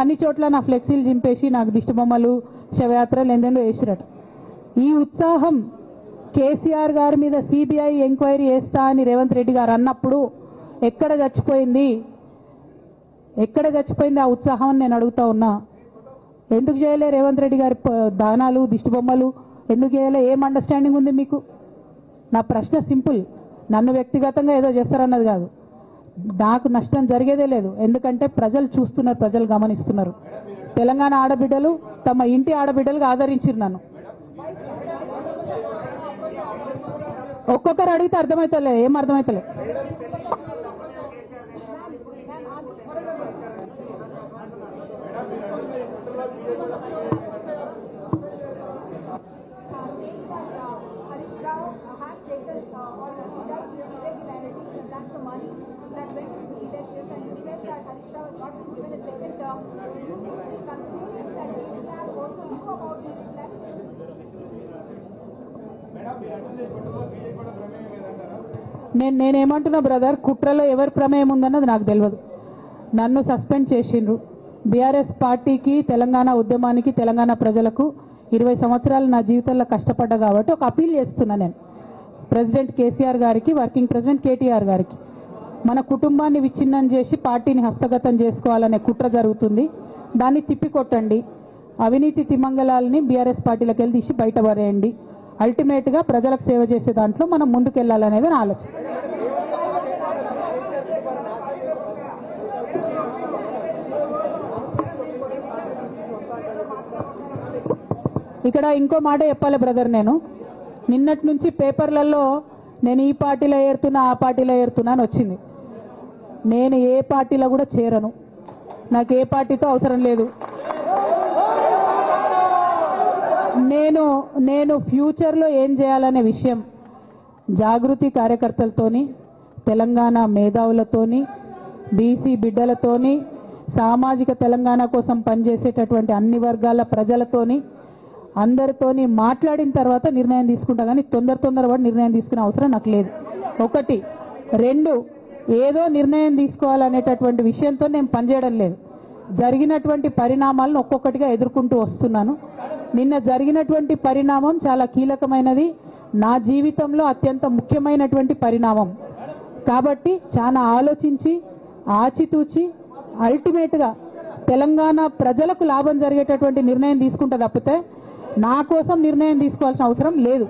అన్ని చోట్ల నా ఫ్లెక్సీలు చింపేసి నాకు దిష్టిబొమ్మలు, శవయాత్రలు ఎందెందో వేసిరట. ఈ ఉత్సాహం కేసీఆర్ గారి మీద సిబిఐ ఎంక్వైరీ చేస్తా అని రేవంత్ రెడ్డి గారు అన్నప్పుడు ఎక్కడ చచ్చిపోయింది ఆ ఉత్సాహం అని నేను అడుగుతా ఉన్నా. ఎందుకు చేయలే రేవంత్ రెడ్డి గారి దానాలు, దిష్టిబొమ్మలు ఎందుకు చేయలే? ఏం అండర్స్టాండింగ్ ఉంది మీకు? నా ప్రశ్న సింపుల్. నన్ను వ్యక్తిగతంగా ఏదో చేస్తారన్నది కాదు. నాకు నష్టం జరిగేదే లేదు, ఎందుకంటే ప్రజలు చూస్తున్నారు, ప్రజలు గమనిస్తున్నారు. తెలంగాణ ఆడబిడ్డలు తమ ఇంటి ఆడబిడ్డలుగా ఆదరించారు నన్ను. ఒక్కొక్కరు అడిగితే అర్థమవుతలే, ఏం అర్థమవుతలే. నేనేమంటున్నా బ్రదర్, కుట్రలో ఎవరి ప్రమేయం ఉందన్నది నాకు తెలియదు. నన్ను సస్పెండ్ చేసిండ్రు. బీఆర్ఎస్ పార్టీకి, తెలంగాణ ఉద్యమానికి, తెలంగాణ ప్రజలకు 20 సంవత్సరాలు నా జీవితంలో కష్టపడ్డా కాబట్టి ఒక అపీల్ చేస్తున్నా నేను ప్రెసిడెంట్ కేసీఆర్ గారికి, వర్కింగ్ ప్రెసిడెంట్ కేటీఆర్ గారికి. మన కుటుంబాన్ని విచ్ఛిన్నం చేసి పార్టీని హస్తగతం చేసుకోవాలనే కుట్ర జరుగుతుంది. దాన్ని తిప్పికొట్టండి. అవినీతి తిమంగళాలని బీఆర్ఎస్ పార్టీలకు వెళ్ళి తీసి బయట పడేయండి. అల్టిమేట్గా ప్రజలకు సేవ చేసే దాంట్లో మనం ముందుకెళ్లాలనేది నా ఆలోచన. ఇక్కడ ఇంకో మాట చెప్పాలి బ్రదర్. నేను నిన్నటి నుంచి పేపర్లలో నేను ఈ పార్టీలో ఏరుతున్నా, ఆ పార్టీలో ఏరుతున్నా అని వచ్చింది. నేను ఏ పార్టీలో కూడా చేరను. నాకు ఏ పార్టీతో అవసరం లేదు. నేను ఫ్యూచర్లో ఏం చేయాలనే విషయం జాగృతి కార్యకర్తలతోని, తెలంగాణ మేధావులతోని, బీసీ బిడ్డలతోని, సామాజిక తెలంగాణ కోసం పనిచేసేటటువంటి అన్ని వర్గాల ప్రజలతోని, అందరితోని మాట్లాడిన తర్వాత నిర్ణయం తీసుకుంటా. కానీ తొందరపడి నిర్ణయం తీసుకునే అవసరం నాకు లేదు. 1, 2 ఏదో నిర్ణయం తీసుకోవాలనేటటువంటి విషయంతో నేను పనిచేయడం లేదు. జరిగినటువంటి పరిణామాలను ఒక్కొక్కటిగా ఎదుర్కొంటూ వస్తున్నాను. నిన్న జరిగినటువంటి పరిణామం చాలా కీలకమైనది, నా జీవితంలో అత్యంత ముఖ్యమైనటువంటి పరిణామం. కాబట్టి చాలా ఆలోచించి, ఆచితూచి, అల్టిమేట్గా తెలంగాణ ప్రజలకు లాభం జరిగేటటువంటి నిర్ణయం తీసుకుంటా తప్పితే నా కోసం నిర్ణయం తీసుకోవాల్సిన అవసరం లేదు.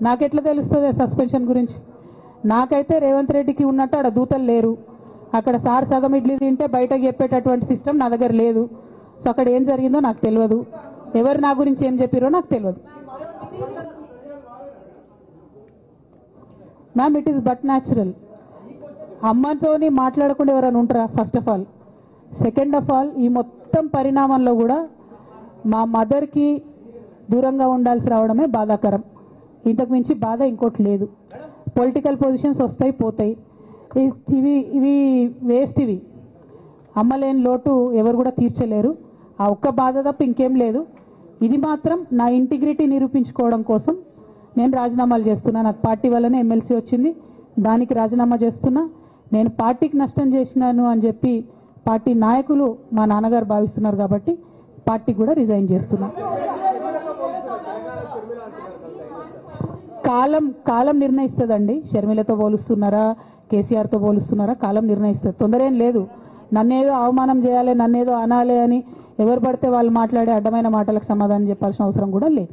నాకెట్లా తెలుస్తుంది సస్పెన్షన్ గురించి? నాకైతే రేవంత్ రెడ్డికి ఉన్నట్టు అక్కడ దూతలు లేరు. అక్కడ సార్ సగం ఇడ్లీ తింటే బయటకు చెప్పేటటువంటి సిస్టమ్ నా దగ్గర లేదు. సో అక్కడ ఏం జరిగిందో నాకు తెలియదు, ఎవరు నా గురించి ఏం చెప్పారో నాకు తెలియదు. Ma'am, it is but natural. అమ్మతోని మాట్లాడకుండా ఎవరైనా ఉంటారా? First of all. Second of all, ఈ మొత్తం పరిణామంలో కూడా మా మదర్కి దూరంగా ఉండాల్సి రావడమే బాధాకరం. ఇంతకు మించి బాధ ఇంకోటి లేదు. పొలిటికల్ పొజిషన్స్ వస్తాయి, పోతాయి. ఇవి వేస్ట్. ఇవి అమ్మలేని లోటు ఎవరు కూడా తీర్చలేరు. ఆ ఒక్క బాధ తప్ప ఇంకేం లేదు. ఇది మాత్రం నా ఇంటిగ్రిటీ నిరూపించుకోవడం కోసం నేను రాజీనామాలు చేస్తున్నా. నాకు పార్టీ వల్లనే ఎమ్మెల్సీ వచ్చింది, దానికి రాజీనామా చేస్తున్నా. నేను పార్టీకి నష్టం చేసినాను అని చెప్పి పార్టీ నాయకులు, మా నాన్నగారు భావిస్తున్నారు కాబట్టి పార్టీకి కూడా రిజైన్ చేస్తున్నా. కాలం నిర్ణయిస్తుందండి. షర్మిలతో పోలుస్తున్నారా, కేసీఆర్తో పోలుస్తున్నారా? కాలం నిర్ణయిస్తుంది. తొందర ఏం లేదు. నన్నేదో అవమానం చేయాలి, నన్నేదో అనాలి అని ఎవరు పడితే వాళ్ళు మాట్లాడే అడ్డమైన మాటలకు సమాధానం చెప్పాల్సిన అవసరం కూడా లేదు.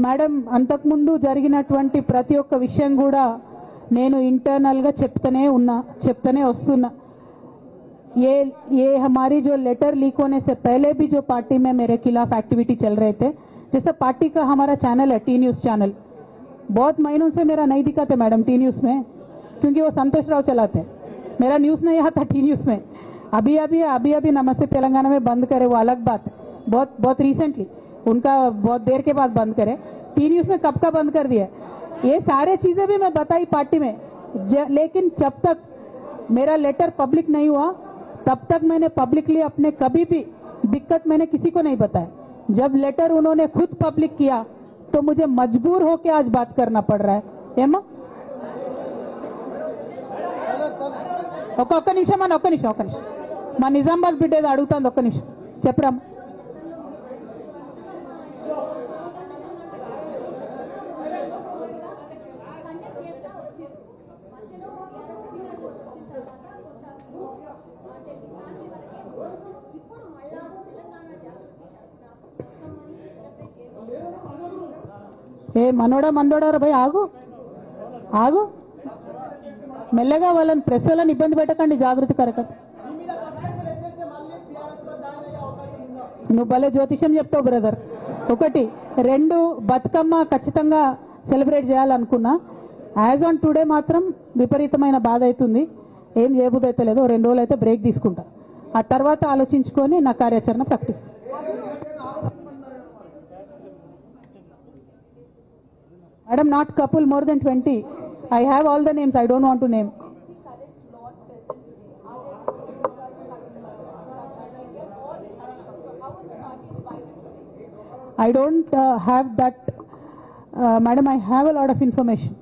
మేడం, అంతకుముందు జరిగినటువంటి ప్రతి ఒక్క విషయం కూడా నేను ఇంటర్నల్గా చెప్తూనే వస్తున్నా. ये हमारी जो लेटर लीक होने से पहले भी जो पार्टी में मेरे खिलाफ एक्टिविटी चल रहे थे, जैसे पार्टी का हमारा चैनल है टी न्यूज़ चैनल, बहुत महीनों से मेरा नहीं दिखाते मैडम टी न्यूज़ में, क्योंकि वो संतोष राव चलाते हैं. मेरा न्यूज़ नहीं आता टी न्यूज़ में. अभी नमस्ते तेलंगाना में बंद करे, वो अलग बात है. बहुत रिसेंटली उनका बहुत देर के बाद बंद करे. टी न्यूज़ में कब का बंद कर दिया. ये सारे चीज़ें भी मैं बताई पार्टी में, लेकिन जब तक मेरा लेटर पब्लिक नहीं हुआ तब तक मैंने पब्लिकली अपने कभी भी दिक्कत मैंने किसी को नहीं बताया. जब लेटर उन्होंने खुद पब्लिक किया तो मुझे मजबूर होकर आज बात करना पड़ रहा है. ఏమో ఒక్క నిమిషం మా నిజామాబాద్ బిడ్డ ఏదో అడుగుతుంది. ఒక్క నిమిషం చెప్పరా. ఏ మందోడా భయ్, ఆగు మెల్లగా. వాళ్ళని ప్రెస్ వాళ్ళని ఇబ్బంది పెట్టకండి, జాగృతి కరకం. నువ్వు భలే జ్యోతిష్యం చెప్తావు బ్రదర్. 1 2 బతుకమ్మ ఖచ్చితంగా సెలబ్రేట్ చేయాలనుకున్నా. యాజ్ ఆన్ టుడే మాత్రం విపరీతమైన బాధ అవుతుంది. ఏం చేయబుద్ధి అయితే లేదు. 2 రోజులు అయితే బ్రేక్ తీసుకుంటా. ఆ తర్వాత ఆలోచించుకొని నా కార్యాచరణ ప్రకటిస్తాను. Madam, not couple, more than 20. I have all the names. I don't want to name. I don't have that. Madam, I have a lot of information,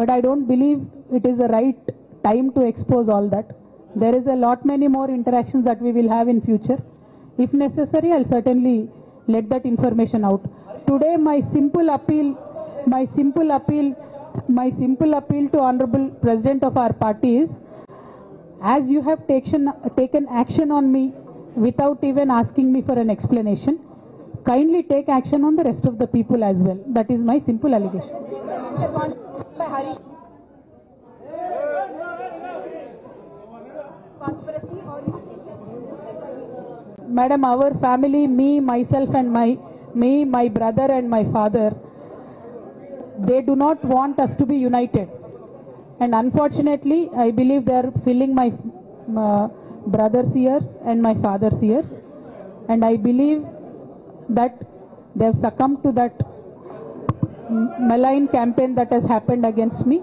but I don't believe it is the right time to expose all that. There is a lot many more interactions that we will have in future. If necessary, I'll certainly let that information out. Today, my simple appeal to Honorable President of our party is, as you have taken action on me without even asking me for an explanation, kindly take action on the rest of the people as well. That is my simple allegation. Madam, our family, myself and my brother and my father, they do not want us to be united, and unfortunately I believe they are filling my brother's ears and my father's ears, and I believe that they have succumbed to that malign campaign that has happened against me,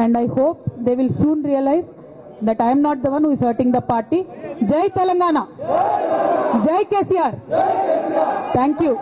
and I hope they will soon realize that I am not the one who is hurting the party. Jai Telangana, Jai KCR. Thank you.